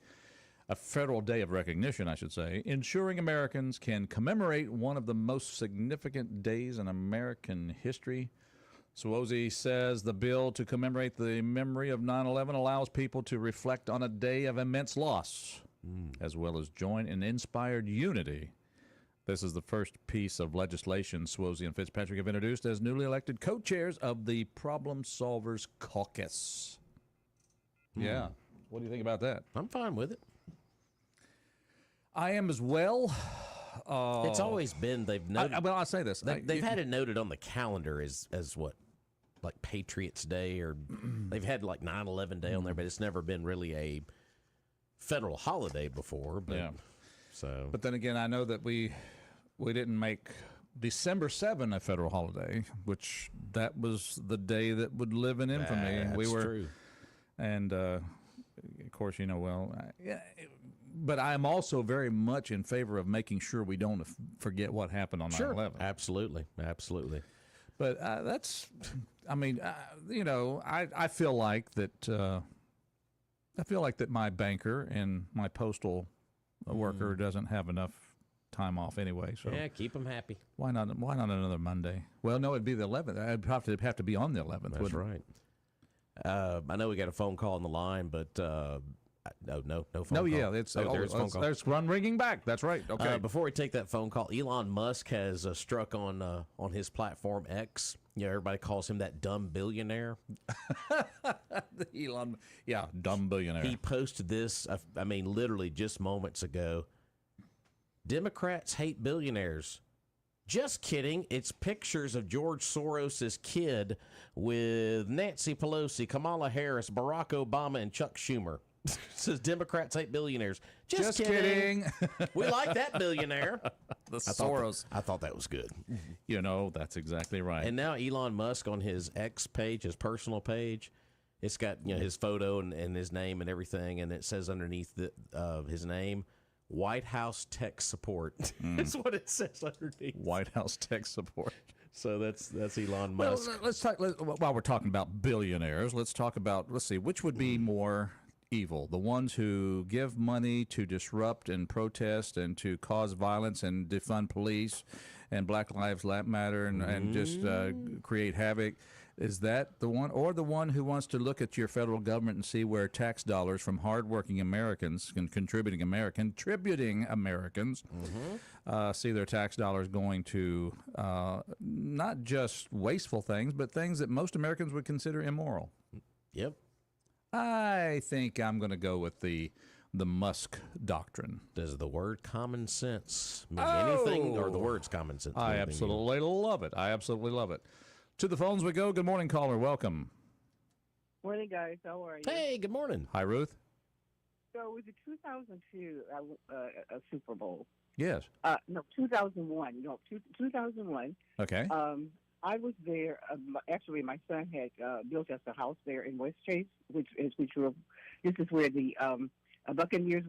a federal day of recognition, I should say, ensuring Americans can commemorate one of the most significant days in American history. Suozzi says the bill to commemorate the memory of 9/11 allows people to reflect on a day of immense loss, as well as join in inspired unity. This is the first piece of legislation Suozzi and Fitzpatrick have introduced as newly elected co-chairs of the Problem Solvers Caucus. Yeah. What do you think about that? I'm fine with it. I am as well. It's always been, they've noted. I'll say this. They've had it noted on the calendar as what? Like Patriots Day, or they've had like 9/11 Day on there, but it's never been really a federal holiday before. But, Yeah. So. But then again, I know that we didn't make December 7 a federal holiday, which that was the day that would live in infamy. And we were, true. And of course, but I'm also very much in favor of making sure we don't forget what happened on 9/11. Absolutely. But that's, I feel like that. I feel like that my banker and my postal worker doesn't have enough time off anyway. So yeah, keep them happy. Why not another Monday? Well, no, it'd be the 11th. I'd have to be on the 11th. That's right. I know we got a phone call on the line, but no phone call. No, yeah, there's phone call. There's one ringing back. That's right. Okay. Before we take that phone call, Elon Musk has struck on his platform X. Everybody calls him that dumb billionaire. Elon, dumb billionaire. He posted this, literally just moments ago. Democrats hate billionaires. Just kidding. It's pictures of George Soros' kid with Nancy Pelosi, Kamala Harris, Barack Obama, and Chuck Schumer. Says Democrats hate billionaires. Just kidding. We like that billionaire. Soros. I thought that was good. That's exactly right. And now Elon Musk on his X page, his personal page, it's got his photo and his name and everything, and it says underneath his name, White House tech support. That's what it says underneath. White House tech support. So that's Elon Musk. Well, let's talk. While we're talking about billionaires, let's see, which would be more evil, the ones who give money to disrupt and protest and to cause violence and defund police and Black Lives Matter and just create havoc? Is that the one, or the one who wants to look at your federal government and see where tax dollars from hardworking Americans and contributing Americans see their tax dollars going to not just wasteful things, but things that most Americans would consider immoral? Yep. I think I'm going to go with the Musk doctrine. Does the word common sense mean anything, or the words common sense? I absolutely love it. To the phones we go. Good morning, caller. Welcome. Morning, guys. How are you? Hey, good morning. Hi, Ruth. So it was the 2002 Super Bowl. Yes. No, 2001. No, 2001. Okay. I was there. Actually, my son had built us a house there in West Chase, this is where the Buccaneers,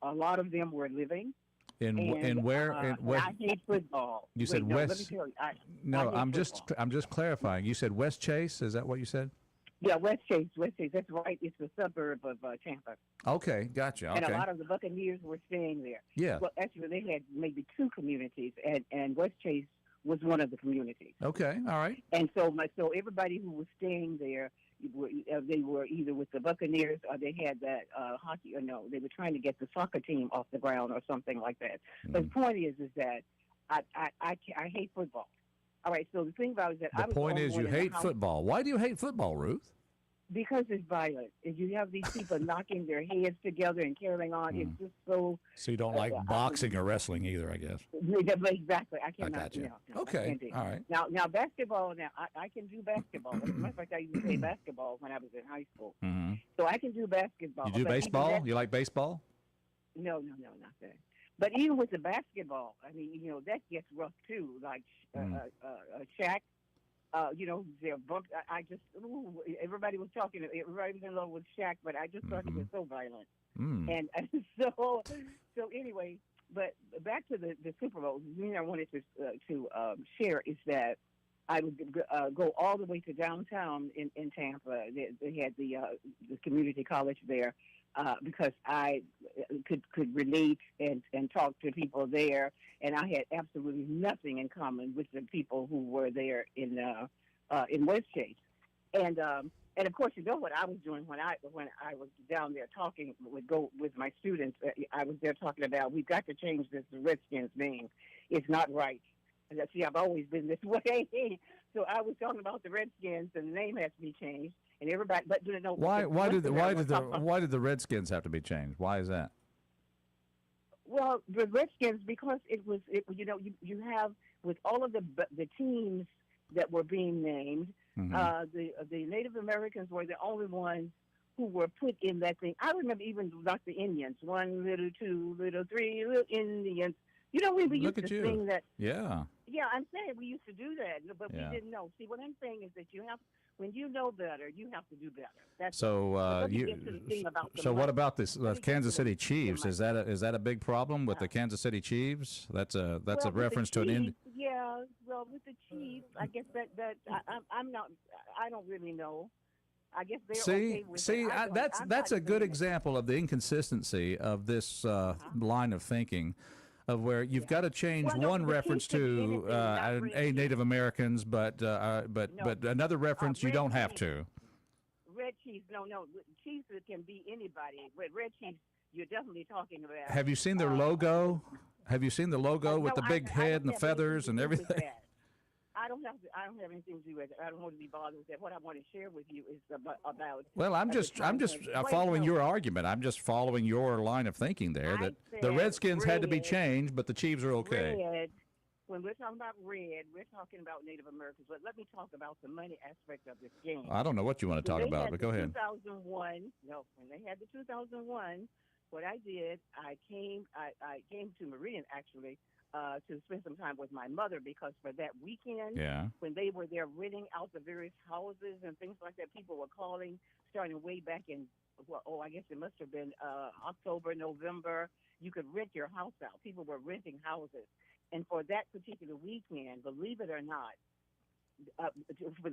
a lot of them were living. In where? I hate football. You said West. West. Let me tell you, No, I I'm hate just clarifying. You said West Chase. Is that what you said? Yeah, West Chase. That's right. It's the suburb of Tampa. Okay, gotcha. Okay. And a lot of the Buccaneers were staying there. Yeah. Well, actually, they had maybe two communities, and West Chase was one of the communities. Okay, all right. And so everybody who was staying there, they were either with the Buccaneers or they had that hockey. Or no, they were trying to get the soccer team off the ground or something like that. But the point is that I hate football. All right. So the thing about it is that The point is you hate football. Why do you hate football, Ruth? Because it's violent. If you have these people knocking their heads together and carrying on, it's just so. So you don't like boxing or wrestling either, I guess. Exactly. I cannot. got you. No, okay. All right. Now basketball. Now I can do basketball. As a matter of fact, I used to play basketball when I was in high school. Mm-hmm. So I can do basketball. You do baseball? You like baseball? No, not that. But even with the basketball, I mean, that gets rough too. Like Shaq. They're bumped. Everybody was talking. Everybody was in love with Shaq, but I just thought he was so violent. And so anyway, but back to the Super Bowl. The thing I wanted to share is that I would go all the way to downtown in Tampa. They had the community college there because I could relate and talk to people there, and I had absolutely nothing in common with the people who were there in West Chase, and of course you know what I was doing when I was down there talking with my students. I was there talking about we've got to change this Redskins name. It's not right. And see, I've always been this way. So I was talking about the Redskins, and the name has to be changed. And everybody, but why did the Redskins have to be changed? Why is that? Well, the Redskins, because you have with all of the teams that were being named, the Native Americans were the only ones who were put in that thing. I remember even like the Indians, 1 little, 2 little, 3 little Indians. We used to sing that. Yeah. Yeah, I'm saying we used to do that, but we didn't know. See, what I'm saying is that when you know better, you have to do better. That's what about this Kansas City Chiefs? Is that a big problem with the Kansas City Chiefs? That's a reference to an Indian. Yeah, well, with the Chiefs, I guess that I'm not. I don't really know. I guess they're okay with it. That's a good example of the inconsistency of this line of thinking. Of where you've got to change one reference to Native Americans, but another reference you don't have to. Red Chiefs, no. Chiefs can be anybody, but Red Chiefs, you're definitely talking about. Have you seen their logo? Have you seen the logo with the big head and the feathers and everything? I don't have anything to do with it. I don't want to be bothered with that. What I want to share with you is about. Well, I'm just following your argument. I'm just following your line of thinking there that the Redskins had to be changed, but the Chiefs are okay. Red, when we're talking about red, we're talking about Native Americans. But let me talk about the money aspect of this game. I don't know what you want to talk about, but go ahead. 2001. No, when they had the 2001, what I did, I came to Meridian actually. To spend some time with my mother because for that weekend, when they were there renting out the various houses and things like that, people were calling, starting way back in, I guess it must have been October, November. You could rent your house out. People were renting houses. And for that particular weekend, believe it or not,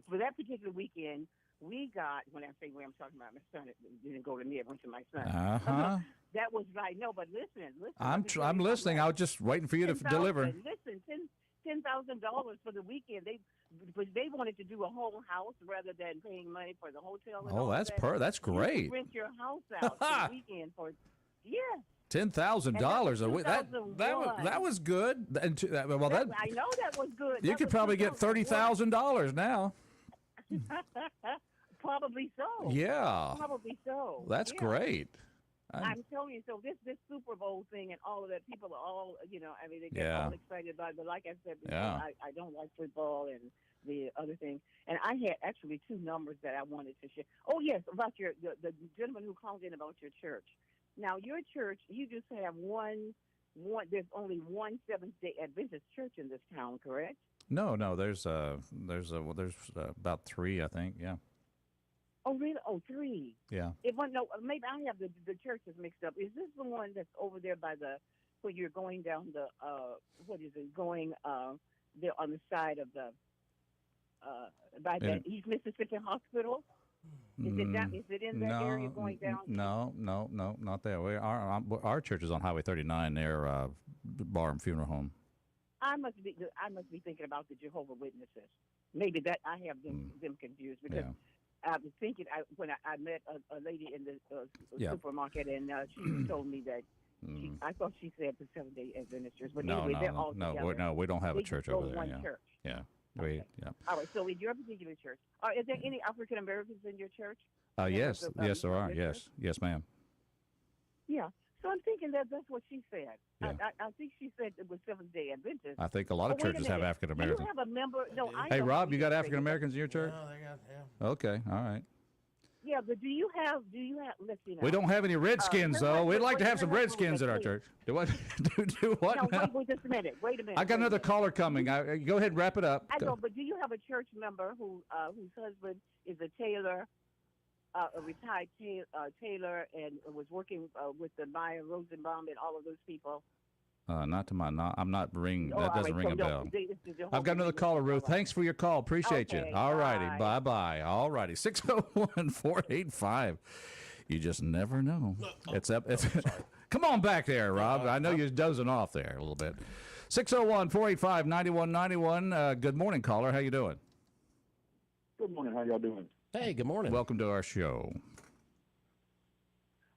for that particular weekend, we got, when I say where I'm talking about, my son didn't go to me, it went to my son. That was right. No, but listen. I'm listening. I was just waiting for you to deliver. Listen, $10,000 for the weekend. They wanted to do a whole house rather than paying money for the hotel. And that's great. You rent your house out for the weekend for $10,000. That was good. I know that was good. You could probably get $30,000 now. Probably so. Yeah. Probably so. That's great. I'm telling you, so this Super Bowl thing and all of that, people are all, they get all excited about it. But like I said before, I don't like football and the other thing. And I had actually 2 numbers that I wanted to share. Oh, yes, about the gentleman who called in about your church. Now, your church, you just have one. There's only one Seventh-day Adventist church in this town, correct? No, there's about 3, I think. Yeah. Oh, really? Oh, 3. Yeah. Maybe I have the churches mixed up. Is this the one that's over there by where you're going down the, going there on the side of the, by the East Mississippi Hospital? Is it in that area going down? No, not there. Our church is on Highway 39 near Bar and Funeral Home. I must be thinking about the Jehovah's Witnesses. Maybe that I have them confused because I was thinking when I met a lady in the Yeah. supermarket, and she told me that I thought she said the Seventh-day Adventist, but No, anyway, they're no, all no, together. we don't have a They church just go over to there. one Yeah, church. yeah, Okay. yeah. All right. So in your particular church, is there any African Americans in your church? Yes, yes, there are. your Yes, church? yes, ma'am. Yeah. So I'm thinking that's what she said. Yeah. I think she said it was Seventh-day Adventist. I think a lot of But wait a churches have minute. African Do you Americans. have a member? No, I Hey, don't Rob, you got either. African Americans in your church? No, they got, yeah. Okay, all right. Yeah, but do you have? Let's see now. We don't have any Redskins, though. We'd like to have some Redskins at our church. Do what? do what? No, now? wait just a minute. Wait a minute. I got wait a another minute. caller coming. Go ahead and wrap it up. I know, but do you have a church member whose husband is a tailor, a retired tailor, and was working with the Meyer Rosenbaum and all of those people? Not to my. I'm not ring. Oh, That all doesn't right, ring so a no, bell. the whole I've got another thing is- caller, Ruth. all right. Thanks for your call. Appreciate you. Okay, All righty. bye. Bye-bye. All righty. 601-485. You just never know. It's up. It's Come on back there, Rob. I know you're dozing off there a little bit. 601-485-9191. Good morning, caller. How you doing? Good morning. How y'all doing? Hey, good morning. Welcome to our show.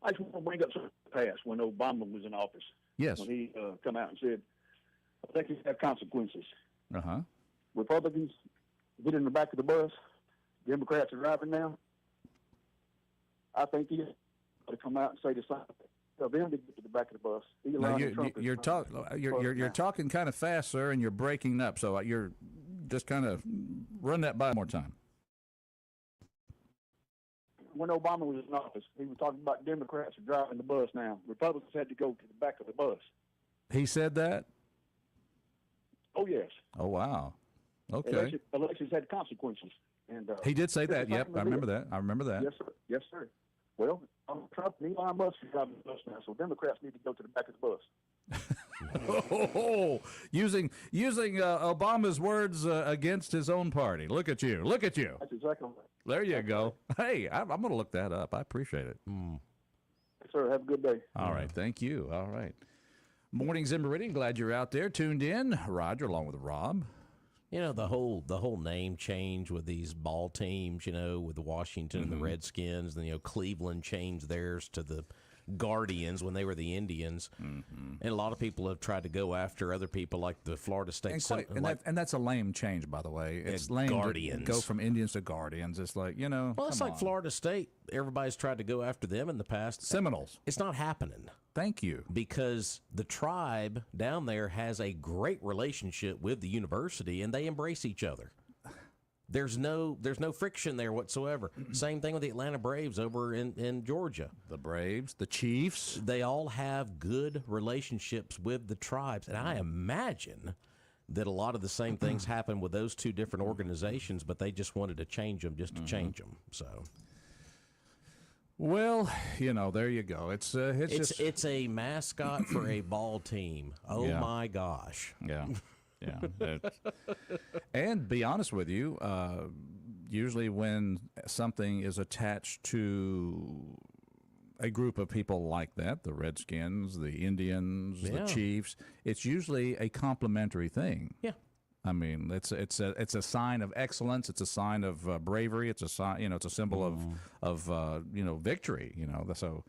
I just want to bring up something past when Obama was in office. Yes. When he come out and said, elections have consequences. Uh-huh. Republicans get in the back of the bus. Democrats are driving now. I think he ought to come out and say the same. Tell them to get to the back of the bus. Now, Elon and Trump you're talking kind of fast, sir, and you're breaking up. So you're just kind of run that by one more time. When Obama was in office, he was talking about Democrats are driving the bus now. Republicans had to go to the back of the bus. He said that? Oh, yes. Oh, wow. Okay. Elections had consequences. And He did say that. this is Yep, something I to remember do. that. I remember that. Yes, sir. Yes, sir. Well, Trump and Elon Musk are driving the bus now, so Democrats need to go to the back of the bus. Using Obama's words against his own party. Look at you. Look at you. That's exactly right. There you go. Hey, I'm going to look that up. I appreciate it. Yes, sir. Have a good day. All right. Thank you. All right. Mornings in Meridian. Glad you're out there tuned in. Roger, along with Rob. You know, the whole name change with these ball teams, with Washington and the Redskins, and Cleveland changed theirs to the Guardians when they were the Indians. And a lot of people have tried to go after other people like the Florida State And that's a lame change, by the way. It's lame Guardians. to go from Indians to Guardians. It's like, Well, it's like Florida State. Everybody's tried to go after them in the past. Seminoles. It's not happening. Thank you. Because the tribe down there has a great relationship with the university, and they embrace each other. There's no friction there whatsoever. Same thing with the Atlanta Braves over in Georgia. The Braves, the Chiefs. They all have good relationships with the tribes. And I imagine that a lot of the same things happen with those two different organizations, but they just wanted to change them just to change them. So... Well, there you go. It's a mascot for a ball team. Oh my gosh. Yeah. And be honest with you, usually when something is attached to a group of people like that, the Redskins, the Indians, the Chiefs, it's usually a complimentary thing. Yeah. I mean, it's a sign of excellence. It's a sign of bravery. It's a sign, it's a symbol of victory. So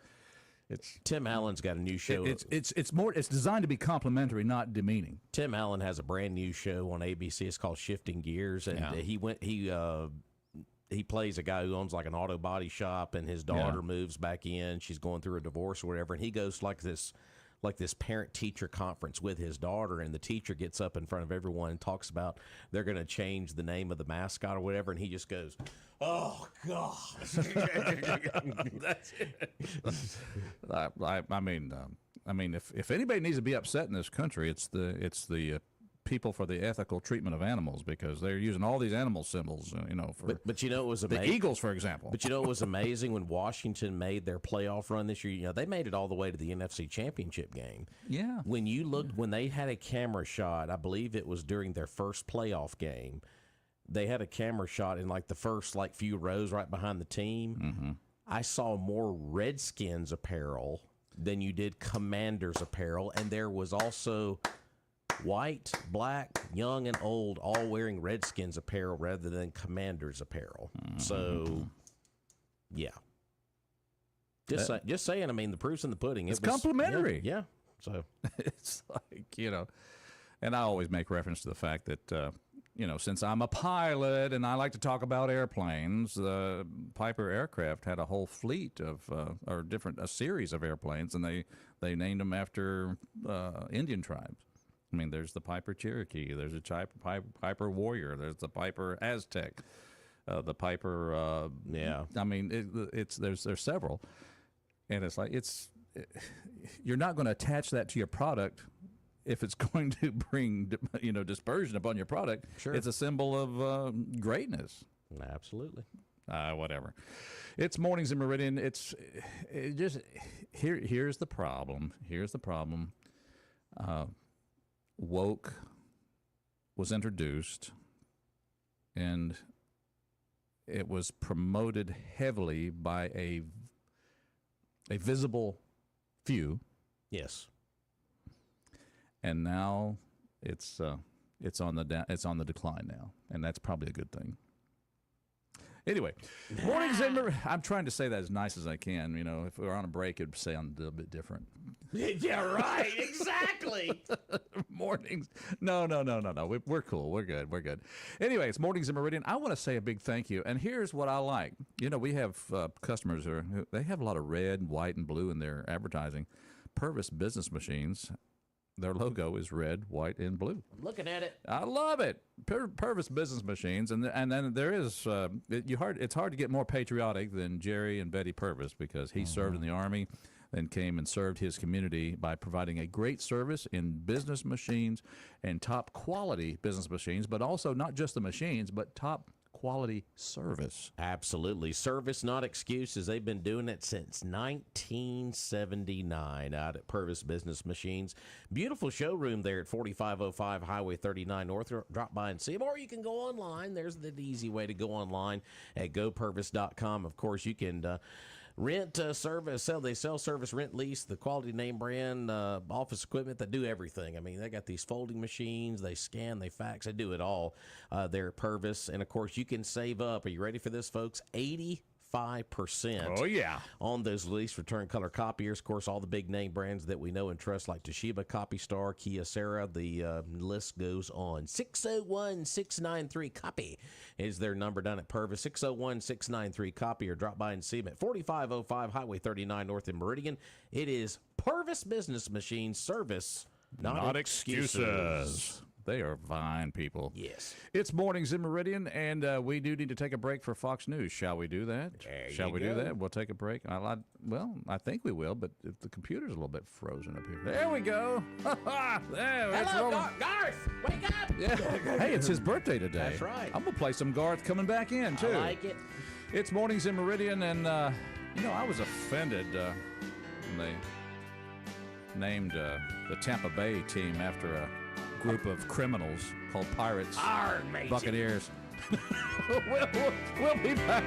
it's Tim Allen's got a new show. It's designed to be complimentary, not demeaning. Tim Allen has a brand new show on ABC. It's called Shifting Gears, and he plays a guy who owns like an auto body shop, and his daughter moves back in. She's going through a divorce or whatever, and he goes to like this parent-teacher conference with his daughter, and the teacher gets up in front of everyone and talks about they're going to change the name of the mascot or whatever, and he just goes, "Oh God!" That's it. I mean, if anybody needs to be upset in this country, it's the people for the ethical treatment of animals, because they're using all these animal symbols, for but it was amazing. The Eagles, for example. But it was amazing when Washington made their playoff run this year. They made it all the way to the NFC Championship game. Yeah. When you looked, when they had a camera shot, I believe it was during their first playoff game, they had a camera shot in like the first few rows right behind the team. I saw more Redskins apparel than you did Commanders apparel, and there was also white, black, young, and old, all wearing Redskins apparel rather than Commanders apparel. So Yeah. Just saying. I mean, the proof's in the pudding. It's complimentary. Yeah. So it's like, and I always make reference to the fact that, since I'm a pilot and I like to talk about airplanes, Piper Aircraft had a whole fleet of, a series of airplanes, and they named them after Indian tribes. I mean, there's the Piper Cherokee, there's a Piper Warrior, there's the Piper Aztec, the Piper. I mean, there's several, and it's like you're not going to attach that to your product if it's going to bring dispersion upon your product. Sure. It's a symbol of greatness. Absolutely. Whatever. It's Mornings in Meridian. Here's the problem. Woke was introduced, and it was promoted heavily by a visible few. Yes. And now it's on the decline now, and that's probably a good thing. Anyway, Mornings in Meridian. I'm trying to say that as nice as I can. If we were on a break, it'd sound a little bit different. Yeah, right. Exactly. Mornings. No. We're cool. We're good. Anyway, it's Mornings in Meridian. I want to say a big thank you. And here's what I like. We have customers who they have a lot of red, white, and blue in their advertising. Purvis Business Machines. Their logo is red, white, and blue. I'm looking at it. I love it. Purvis Business Machines, and then there is it's hard to get more patriotic than Jerry and Betty Purvis, because he served in the Army, then came and served his community by providing a great service in business machines and top quality business machines, but also not just the machines, but top quality service. Absolutely. Service, not excuses. They've been doing it since 1979 out at Purvis Business Machines. Beautiful showroom there at 4505 Highway 39 North. Drop by and see them, or you can go online. There's the easy way to go online at gopurvis.com. Of course, you can rent, service, they sell service, rent, lease, the quality name brand, office equipment that do everything. I mean, they got these folding machines, they scan, they fax, they do it all there at Purvis. And of course, you can save up. Are you ready for this, folks? 85%. Oh, yeah. On those lease return color copiers. Of course, all the big name brands that we know and trust, like Toshiba, CopyStar, Kyocera. The list goes on. 601-693-COPY is their number down at Purvis. 601-693-COPY, or drop by and see them at 4505 Highway 39 North in Meridian. It is Purvis Business Machine service, not excuses. They are fine people. Yes. It's Mornings in Meridian, and we do need to take a break for Fox News. Shall we do that? Shall we do that? We'll take a break. I think we will, but the computer's a little bit frozen up here. There we go. Hello, Garth. Wake up. Yeah. Hey, it's his birthday today. That's right. I'm going to play some Garth coming back in, too. I like it. It's Mornings in Meridian, and, I was offended when they named the Tampa Bay team after a group of criminals called Pirates, Buccaneers. We'll be back.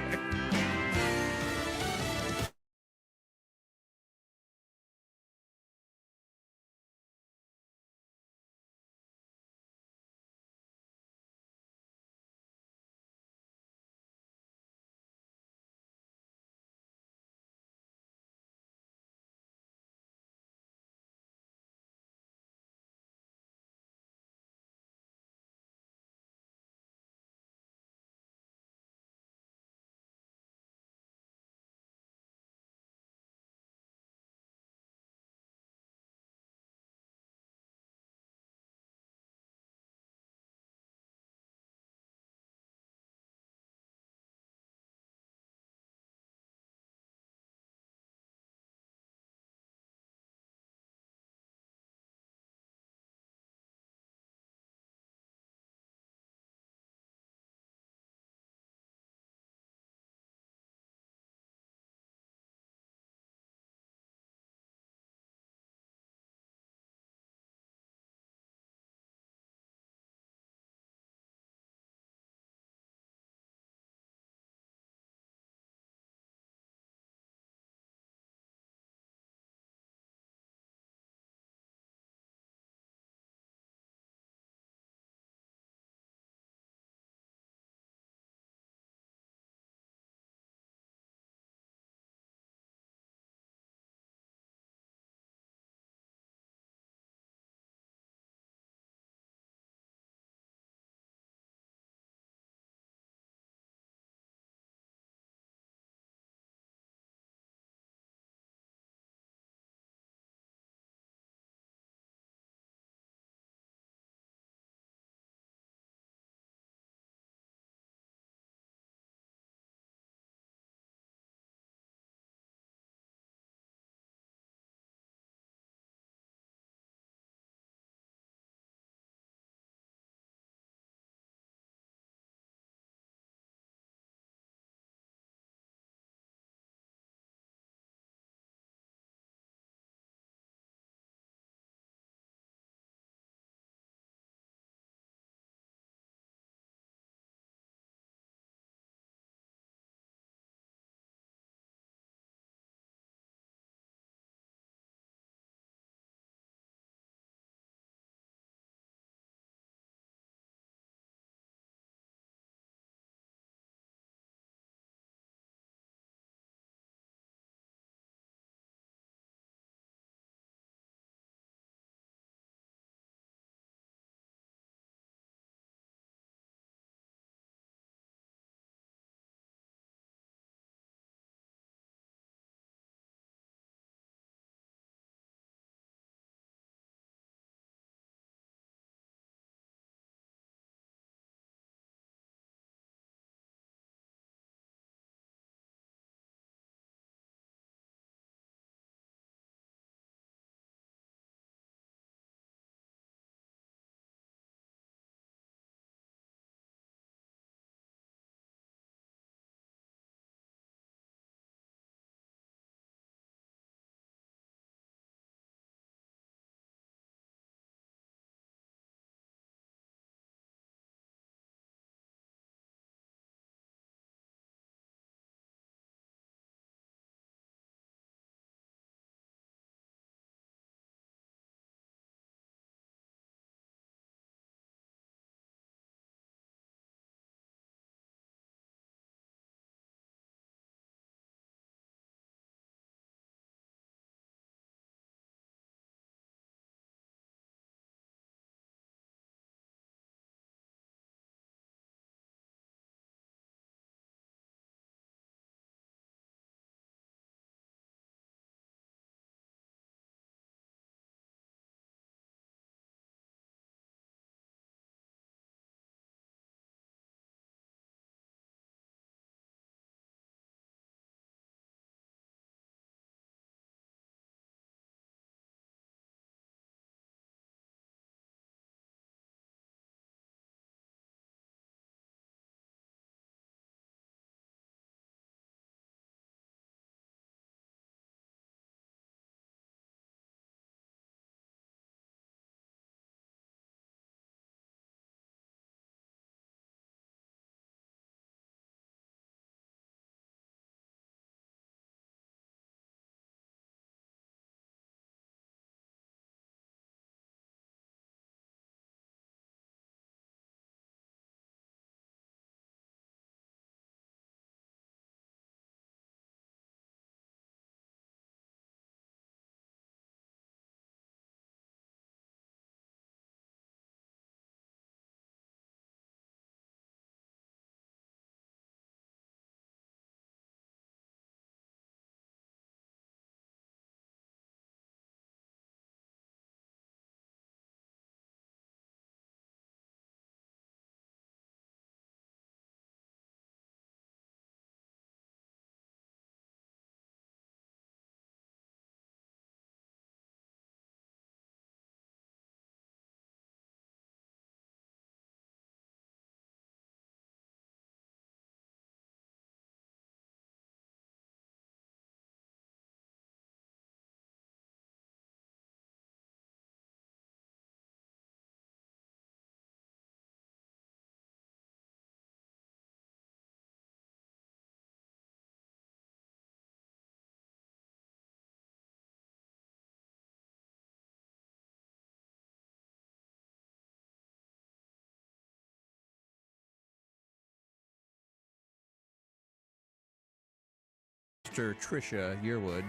Sister Tricia Yearwood.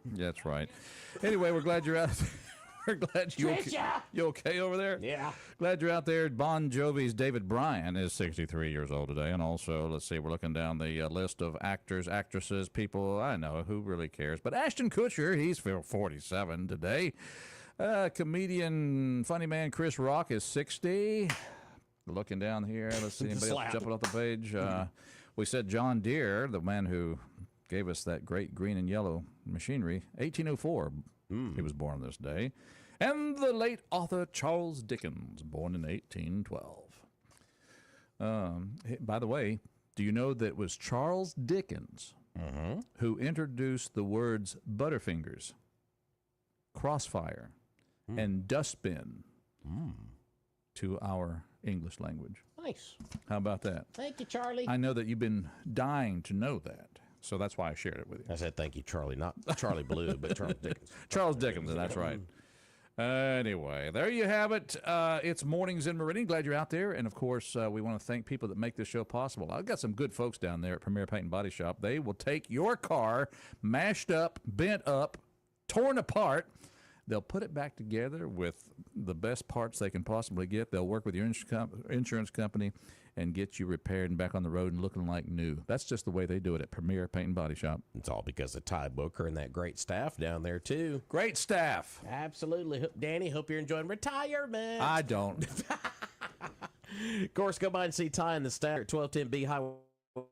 That's right. Anyway, we're glad you're out. We're glad you okay over there? Yeah. Glad you're out there. Bon Jovi's David Bryan is 63 years old today. And also, let's see, we're looking down the list of actors, actresses, people. I know, who really cares? But Ashton Kutcher, he's 47 today. Comedian, funny man Chris Rock is 60. Looking down here, let's see, anybody else jumping off the page? We said John Deere, the man who gave us that great green and yellow machinery, 1804. He was born this day. And the late author Charles Dickens, born in 1812. By the way, do you know that it was Charles Dickens who introduced the words Butterfingers, Crossfire, and Dustbin to our English language? Nice. How about that? Thank you, Charlie. I know that you've been dying to know that. So that's why I shared it with you. I said thank you, Charlie. Not Charlie Blue, but Charles Dickens. Charles Dickens, that's right. Anyway, there you have it. It's Mornings in Meridian. Glad you're out there. And, of course, we want to thank people that make this show possible. I've got some good folks down there at Premier Paint and Body Shop. They will take your car, mashed up, bent up, torn apart. They'll put it back together with the best parts they can possibly get. They'll work with your insurance company and get you repaired and back on the road and looking like new. That's just the way they do it at Premier Paint and Body Shop. It's all because of Ty Booker and that great staff down there, too. Great staff. Absolutely. Danny, hope you're enjoying retirement. I don't. Of course, go by and see Ty and the staff at 1210 B Highway.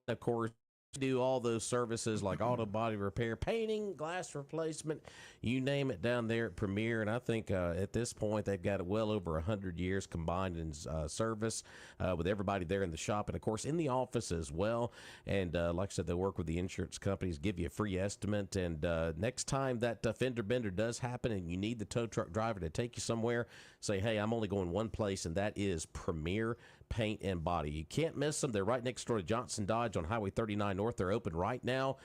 Of course, do all those services like auto body repair, painting, glass replacement, you name it down there at Premier. And I think at this point they've got well over 100 years combined in service with everybody there in the shop and, of course, in the office as well. And like I said, they work with the insurance companies, give you a free estimate. And next time that fender bender does happen and you need the tow truck driver to take you somewhere, say, hey, I'm only going one place, and that is Premier Paint and Body. You can't miss them. They're right next door to Johnson Dodge on Highway 39 North. They're open right now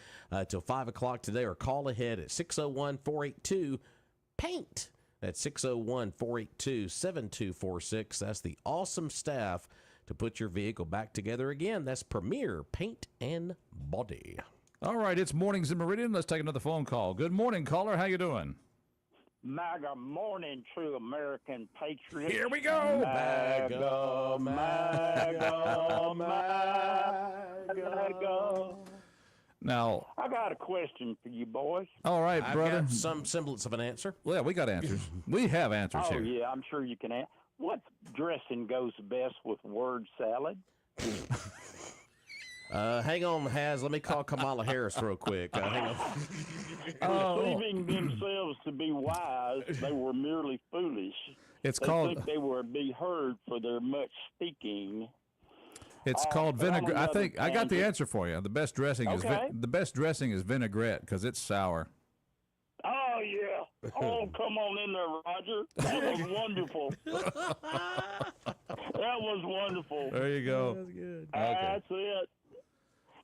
till 5 o'clock today, or call ahead at 601-482-PAINT. That's 601-482-7246. That's the awesome staff to put your vehicle back together again. That's Premier Paint and Body. All right, it's Mornings in Meridian. Let's take another phone call. Good morning, caller. How you doing? MAGA morning, true American patriot. Here we go. MAGA, MAGA, MAGA. Now, I got a question for you boys. all right, I've brother. got some semblance of an answer. Well, yeah, we got answers. We have answers Oh, here. yeah, I'm sure you can answer. What dressing goes best with word salad? Hang on, Haz. Let me call Kamala Harris real quick. Hang on. Perceiving themselves to be wise, they were merely foolish. It's They called. think they were be heard for their much speaking. It's called but on vinegar. I another think I got the tangent- answer for you. The best dressing is Okay. the best dressing is vinaigrette because it's sour. Oh, yeah. Oh, come on in there, Roger. That was wonderful. That was wonderful. There you go. That's it.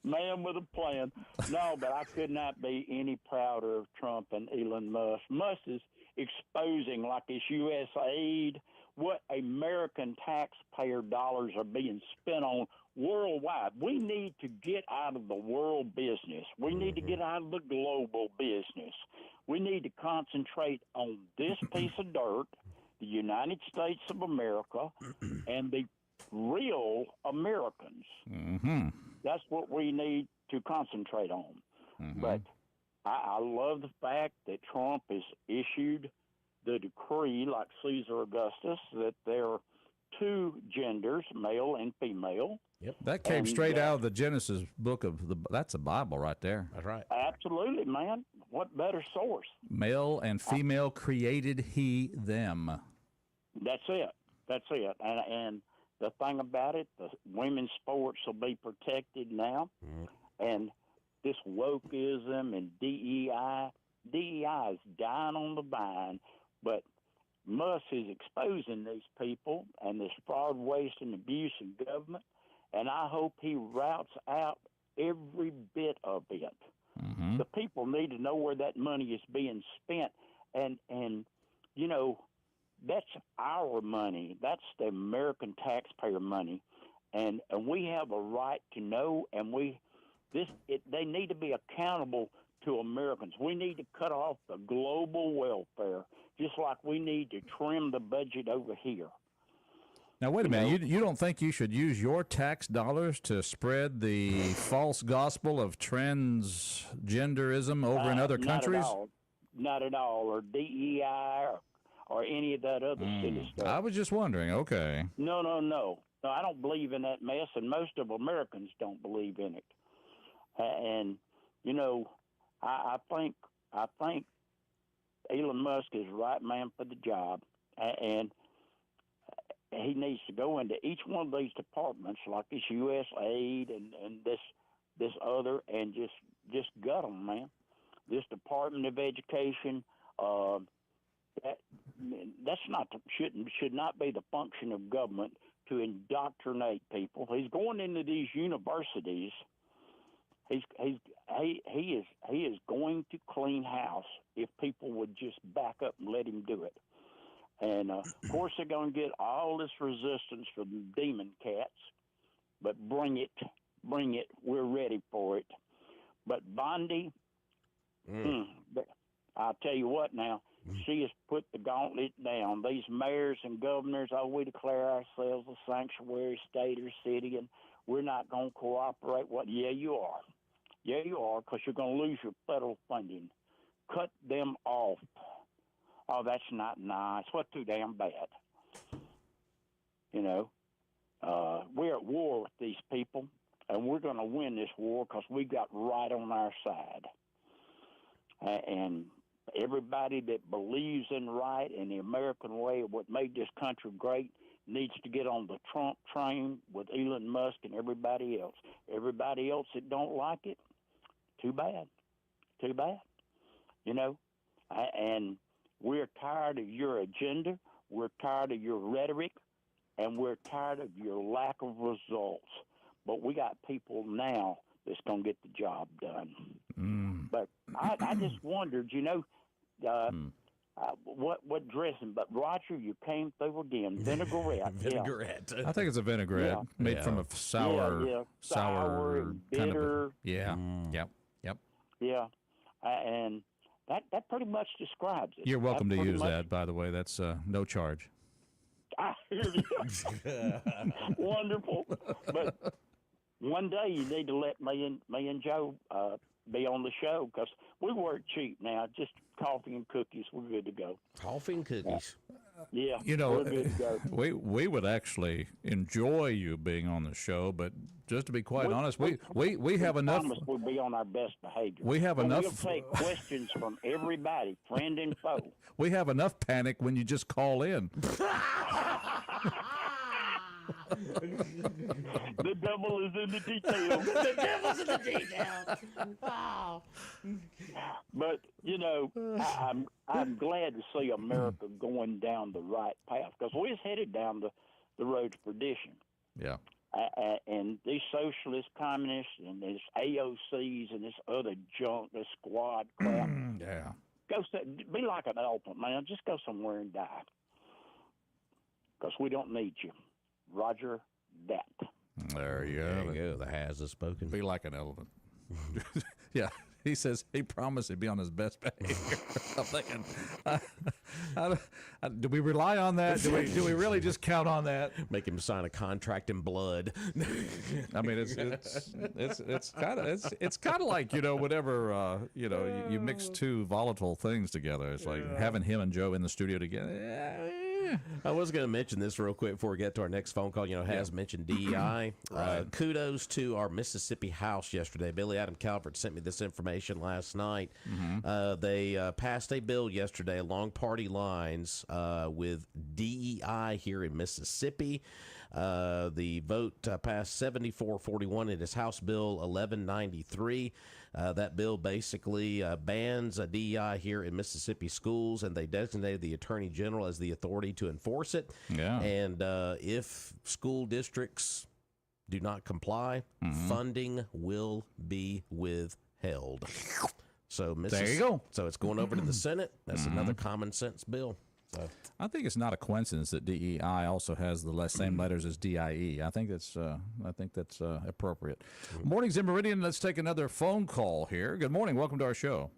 Man with a plan. No, but I could not be any prouder of Trump and Elon Musk. Musk is exposing, like this U.S. aid, what American taxpayer dollars are being spent on worldwide. We need to get out of the world business. We need to get out of the global business. We need to concentrate on this piece of dirt, the United States of America, and the real Americans. Mm-hmm. That's what we need to concentrate on. But I love the fact that Trump has issued the decree, like Caesar Augustus, that there are two genders, male and female. That came And, straight out of the Genesis book of the. That's a Bible right there. That's right. Absolutely, man. What better source? Male and female created He them. That's it. That's it. And the thing about it, the women's sports will be protected now. And this wokeism and DEI is dying on the vine. But Musk is exposing these people and this fraud, waste, and abuse of government. And I hope he routes out every bit of it. The people need to know where that money is being spent. And you know, that's our money. That's the American taxpayer money. And we have a right to know, and we they need to be accountable to Americans. We need to cut off the global welfare, just like we need to trim the budget over here. Now, wait a minute. You don't think you should use your tax dollars to spread the false gospel of transgenderism over in other countries? Not at all, or DEI, or any of that other silly stuff. I was just wondering. Okay. No, I don't believe in that mess, and most of Americans don't believe in it. And I think Elon Musk is the right man for the job, and he needs to go into each one of these departments, like this U.S. aid and this other, and just gut them, man. This Department of Education, should not be the function of government to indoctrinate people. He's going into these universities. He is going to clean house if people would just back up and let him do it. And of course, they're going to get all this resistance from demon cats. But bring it. We're ready for it. But Bondi, I'll tell you what now. She has put the gauntlet down. These mayors and governors, we declare ourselves a sanctuary state or city, and we're not going to cooperate. Yeah, you are. Yeah, you are, because you're going to lose your federal funding. Cut them off. Oh, that's not nice. What's too damn bad? We're at war with these people, and we're going to win this war because we got right on our side. And everybody that believes in right and the American way of what made this country great needs to get on the Trump train with Elon Musk and everybody else. Everybody else that don't like it, too bad. And we're tired of your agenda, we're tired of your rhetoric, and we're tired of your lack of results. But we got people now that's going to get the job done. But I just wondered, what dressing? But Roger, you came through again. Vinaigrette. Vinaigrette. I think it's a vinaigrette made from a sour and bitter. Yep. Yeah, and that pretty much describes it. You're welcome to use that, by the way. That's no charge. Wonderful. But one day you need to let me and Joe be on the show, because we work cheap now. Just coffee and cookies, we're good to go. Coffee and cookies. Yeah, we're good to go. We would actually enjoy you being on the show, but just to be quite honest, we have enough. Promise we'll be on our best behavior. We have enough. We'll take questions from everybody, friend and foe. We have enough panic when you just call in. The devil is in the details. The devil's in the details. Wow. But I'm glad to see America going down the right path, because we're headed down the road to perdition. Yeah. And these socialist communists and these AOCs and this other junk, this squad crap. Yeah. Be like an elephant, man. Just go somewhere and die, because we don't need you. Roger that. There you go. The has spoken. Be like an elephant. Yeah. He says he promised he'd be on his best behavior. I'm thinking, do we rely on that? Do we really just count on that? Make him sign a contract in blood. I mean, it's kind of like whenever you mix two volatile things together. It's like having him and Joe in the studio together. I was going to mention this real quick before we get to our next phone call. Has mentioned DEI. Right. Kudos to our Mississippi House yesterday. Billy Adam Calvert sent me this information last night. They passed a bill yesterday along party lines with DEI here in Mississippi. The vote passed 74-41. It is House Bill 1193. That bill basically bans DEI here in Mississippi schools, and they designated the Attorney General as the authority to enforce it. Yeah. And if school districts do not comply, funding will be withheld. So, there you go. So it's going over to the Senate. That's another common sense bill. So I think it's not a coincidence that DEI also has the same letters as DIE. I think that's appropriate. Mornings in Meridian. Let's take another phone call here. Good morning. Welcome to our show.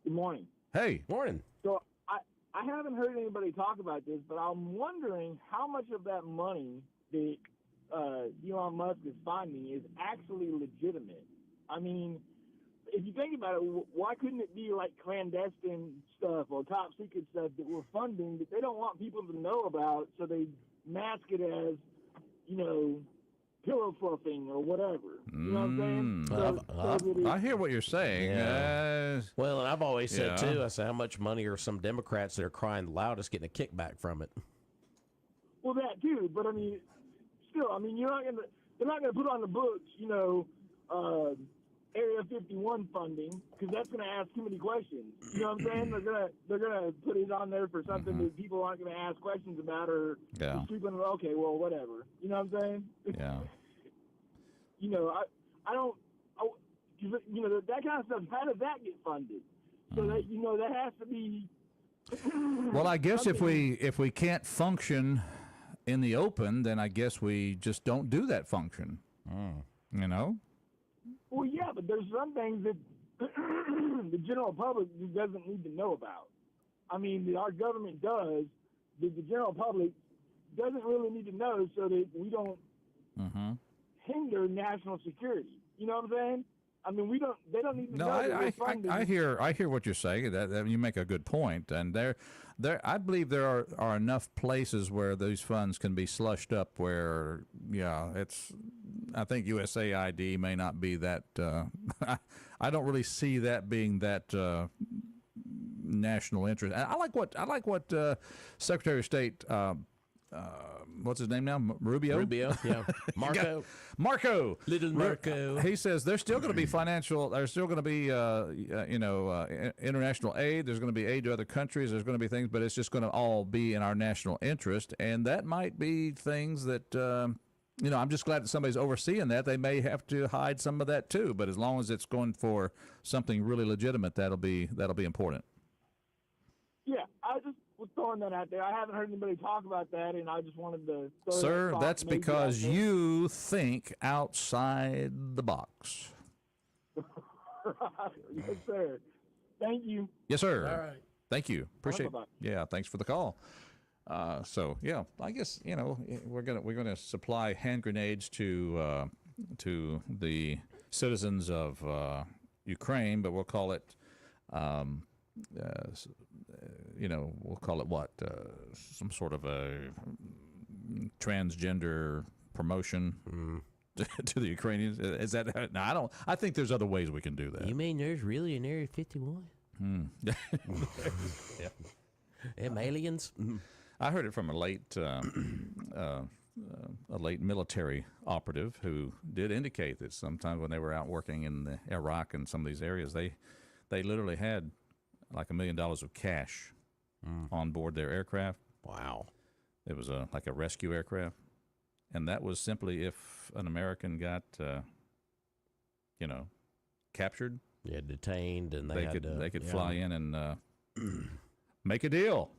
Good morning. Hey. morning. So I haven't heard anybody talk about this, but I'm wondering how much of that money that Elon Musk is finding is actually legitimate. I mean, if you think about it, why couldn't it be like clandestine stuff or top secret stuff that we're funding that they don't want people to know about, so they mask it as, pillow fluffing or whatever. You know what I'm saying? I hear what you're saying. Yeah. Well, and I've always said, too, I say, how much money are some Democrats that are crying the loudest getting a kickback from it? Well, that, too. But, I mean, still, they're not going to put on the books, Area 51 funding, because that's going to ask too many questions. You know what I'm saying? They're gonna put it on there for something that people aren't going to ask questions about, or okay, well, whatever. You know what I'm saying? Yeah. That kind of stuff. How does that get funded? So that that has to be. Well, I guess if we can't function in the open, then I guess we just don't do that function. You know. Well, yeah, but there's some things that the general public just doesn't need to know about. I mean, our government does, but the general public doesn't really need to know, so that we don't hinder national security. You know what I'm saying? I mean, they don't need to know. I hear what you're saying. That you make a good point, and I believe there are enough places where those funds can be slushed up. Where I think USAID may not be that. I don't really see that being that national interest. I like what Secretary of State. What's his name now? Rubio, yeah. Marco. Little Marco. He says there's still going to be there's still going to be, international aid. There's going to be aid to other countries. There's going to be things, but it's just going to all be in our national interest. And that might be things that, I'm just glad that somebody's overseeing that. They may have to hide some of that too, but as long as it's going for something really legitimate, that'll be important. Yeah, I just was throwing that out there. I haven't heard anybody talk about that, and I just wanted to throw Sir, that that's because you think outside the box. Yes, sir. Thank you. Yes, sir. All right. Thank you. Appreciate it. Bye-bye. Yeah, thanks for the call. I guess we're gonna supply hand grenades to the citizens of Ukraine, but we'll call it. We'll call it what? Some sort of a transgender promotion to the Ukrainians. Is that? No, I don't. I think there's other ways we can do that. You mean there's really an Area 51? Yeah. Them aliens? I heard it from a late military operative who did indicate that sometimes when they were out working in Iraq and some of these areas, they literally had like $1 million of cash on board their aircraft. Wow. It was like a rescue aircraft. And that was simply if an American got, captured. Yeah, detained, and they could fly in and make a deal.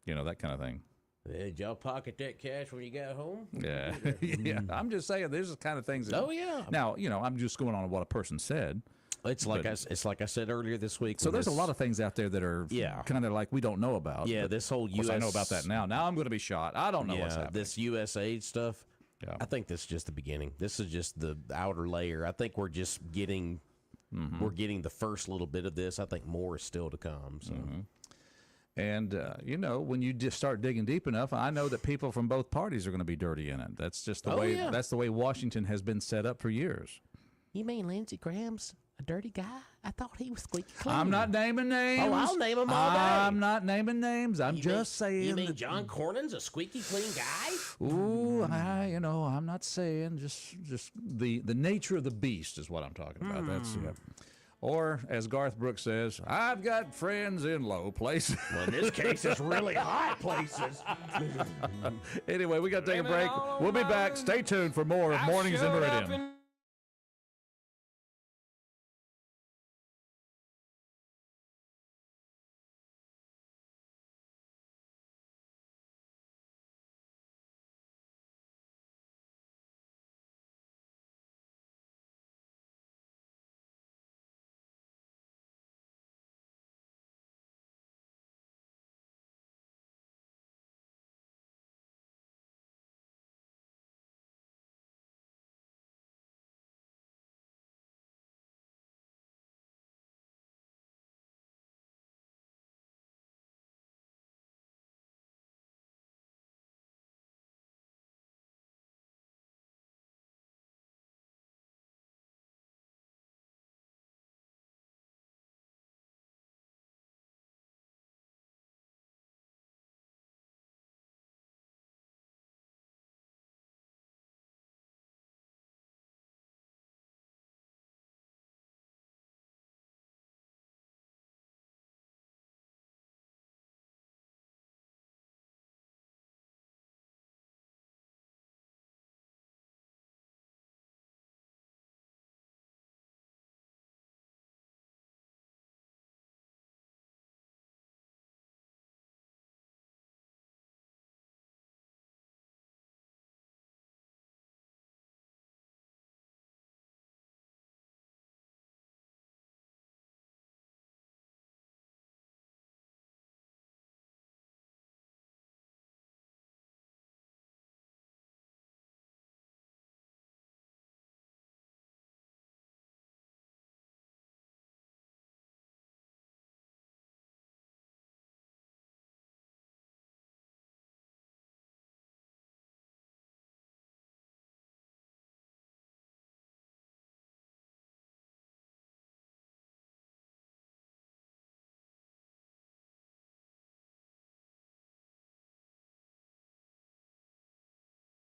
That kind of thing. Did y'all pocket that cash when you got home? Yeah. Yeah. I'm just saying, there's the kind of things. Now, I'm just going on what a person said. It's like I said earlier this week. So there's a lot of things out there that are kind of like we don't know about. Yeah, this whole U.S. I know about that now. Now I'm going to be shot. I don't know what's happening. This USAID stuff. Yeah. I think this is just the beginning. This is just the outer layer. I think we're just getting the first little bit of this. I think more is still to come. So. And, when you just start digging deep enough, I know that people from both parties are going to be dirty in it. That's just the way. Yeah. That's the way Washington has been set up for years. You mean Lindsey Graham's a dirty guy? I thought he was squeaky clean. I'm not naming names. Oh, I'll name them all day. I'm not naming names. I'm just saying. You mean John Cornyn's a squeaky clean guy? Ooh, I'm not saying. Just the nature of the beast is what I'm talking about. That's Or, as Garth Brooks says, I've got friends in low places. Well, in this case, it's really high places. Anyway, we got to take a break. We'll be back. Stay tuned for more of Mornings in Meridian.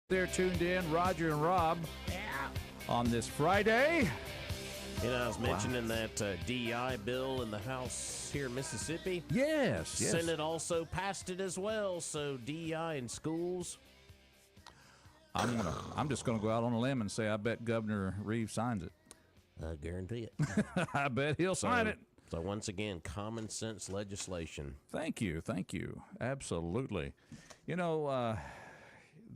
They're tuned in, Roger and Rob, on this Friday. You know, I was mentioning that DEI bill in the House here in Mississippi. Yes. Senate also passed it as well, so DEI in schools. I'm just gonna go out on a limb and say I bet Governor Reeves signs it. I guarantee it. I bet he'll sign it. So once again, common sense legislation. Thank you. Absolutely. You know,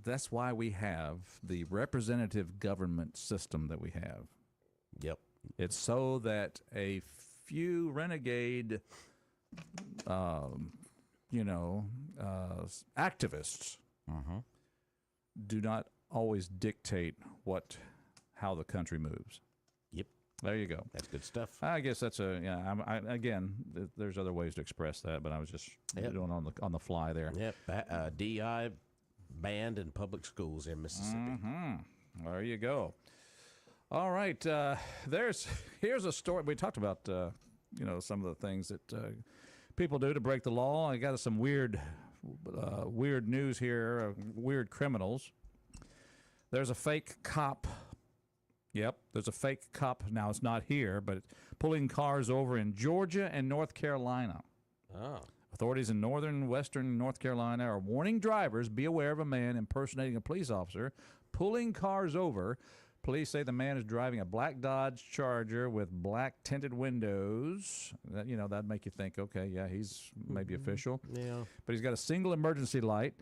that's why we have the representative government system that we have. Yep. It's so that a few renegade, activists do not always dictate how the country moves. Yep. There you go. That's good stuff. I guess that's there's other ways to express that, but I was just doing on the fly there. Yep. DEI banned in public schools in Mississippi. There you go. All right. Here's a story. We talked about some of the things that people do to break the law. I got some weird news here. Weird criminals. There's a fake cop. Yep, there's a fake cop. Now, it's not here, but pulling cars over in Georgia and North Carolina. Oh. Authorities in northern western North Carolina are warning drivers, be aware of a man impersonating a police officer, pulling cars over. Police say the man is driving a black Dodge Charger with black tinted windows. That'd make you think, okay, yeah, he's maybe official. Yeah. But he's got a single emergency light.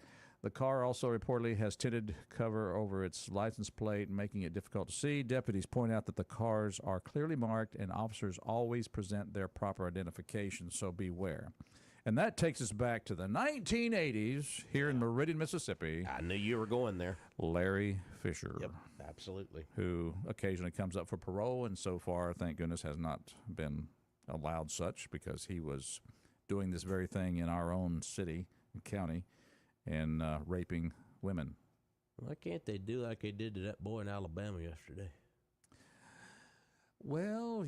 The car also reportedly has tinted cover over its license plate, making it difficult to see. Deputies point out that the cars are clearly marked, and officers always present their proper identification, so beware. And that takes us back to the 1980s here in Meridian, Mississippi. I knew you were going there. Larry Fisher. Yep, absolutely. Who occasionally comes up for parole, and so far, thank goodness, has not been allowed such, because he was doing this very thing in our own city and county and raping women. Why can't they do like they did to that boy in Alabama yesterday? Well,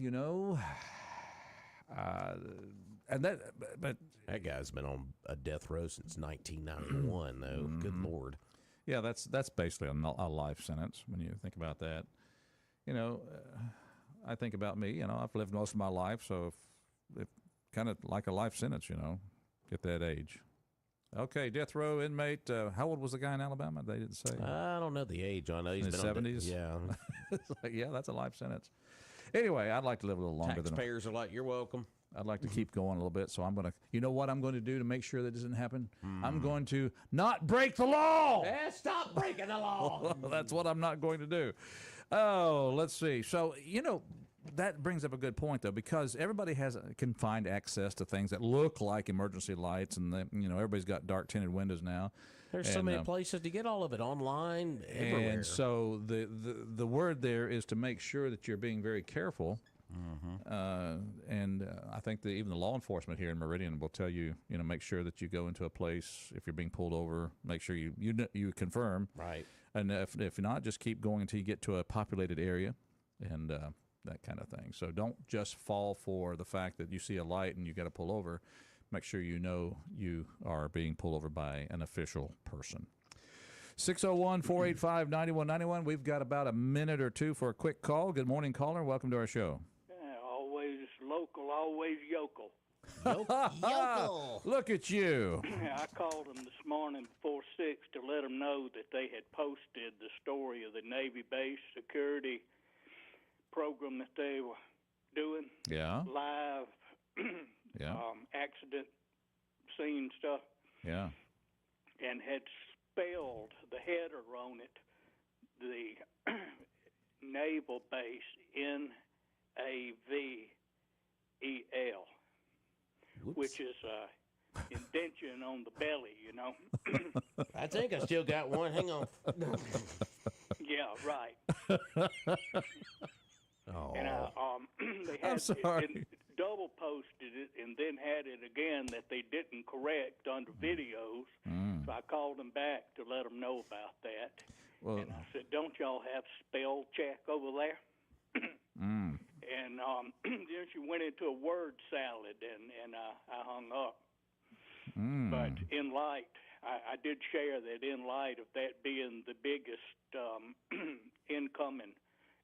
but that guy's been on a death row since 1991, though. Good Lord. Yeah, that's basically a life sentence when you think about that. I think about me. I've lived most of my life, so if kind of like a life sentence, at that age. Okay, death row inmate. How old was the guy in Alabama? They didn't say. I don't know the age. I know he's in his been 70s. Yeah. It's like, yeah, that's a life sentence. Anyway, I'd like to live a little longer than taxpayers are like, you're welcome. I'd like to keep going a little bit, so I'm going to, you know what I'm going to do to make sure that doesn't happen? I'm going to not break the law. Yeah, stop breaking the law. That's what I'm not going to do. Oh, let's see. So, that brings up a good point, though, because everybody can find access to things that look like emergency lights, and everybody's got dark tinted windows now. There's so many places to get all of it online, everywhere. And so the word there is to make sure that you're being very careful. And I think that even the law enforcement here in Meridian will tell you, make sure that you go into a place, if you're being pulled over, make sure you confirm. Right. And if not, just keep going until you get to a populated area and that kind of thing. So don't just fall for the fact that you see a light and you got to pull over. Make sure you are being pulled over by an official person. 601-485-9191. We've got about a minute or two for a quick call. Good morning, caller. Welcome to our show. Always local, always yokel. Yokel. Look at you. I called them this morning before 6 to let them know that they had posted the story of the Navy base security program that they were doing. Yeah. Live yeah. Accident scene stuff. Yeah. And had spelled the header on it, the Naval Base, Navel, which is indention on the belly, I think I still got one. Hang on. Yeah, right. Oh. And they had I'm sorry. double posted it and then had it again that they didn't correct under videos. So I called them back to let them know about that. Well, and I said, don't y'all have spell check over there? And then she went into a word salad, and I hung up. But in light, I did share that in light of that being the biggest incoming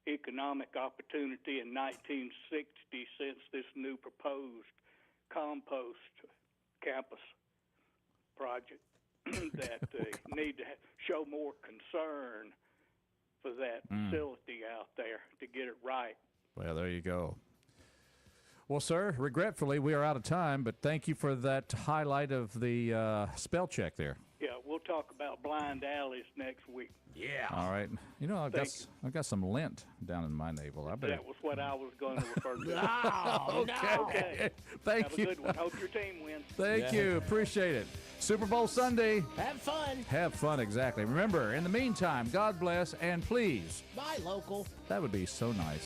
economic opportunity in 1960 since this new proposed compost campus project, that they need to show more concern for that facility out there to get it right. Well, there you go. Well, sir, regretfully, we are out of time, but thank you for that highlight of the spell check there. Yeah, we'll talk about blind alleys next week. Yeah. All right. You know, I've got some lint down in my navel. I better. That was what I was going to refer to. Okay. Thank Have you. a good one. Hope your team wins. Thank you. Appreciate it. Super Bowl Sunday. Have fun. Have fun, exactly. Remember, in the meantime, God bless, and please. Bye, local. That would be so nice.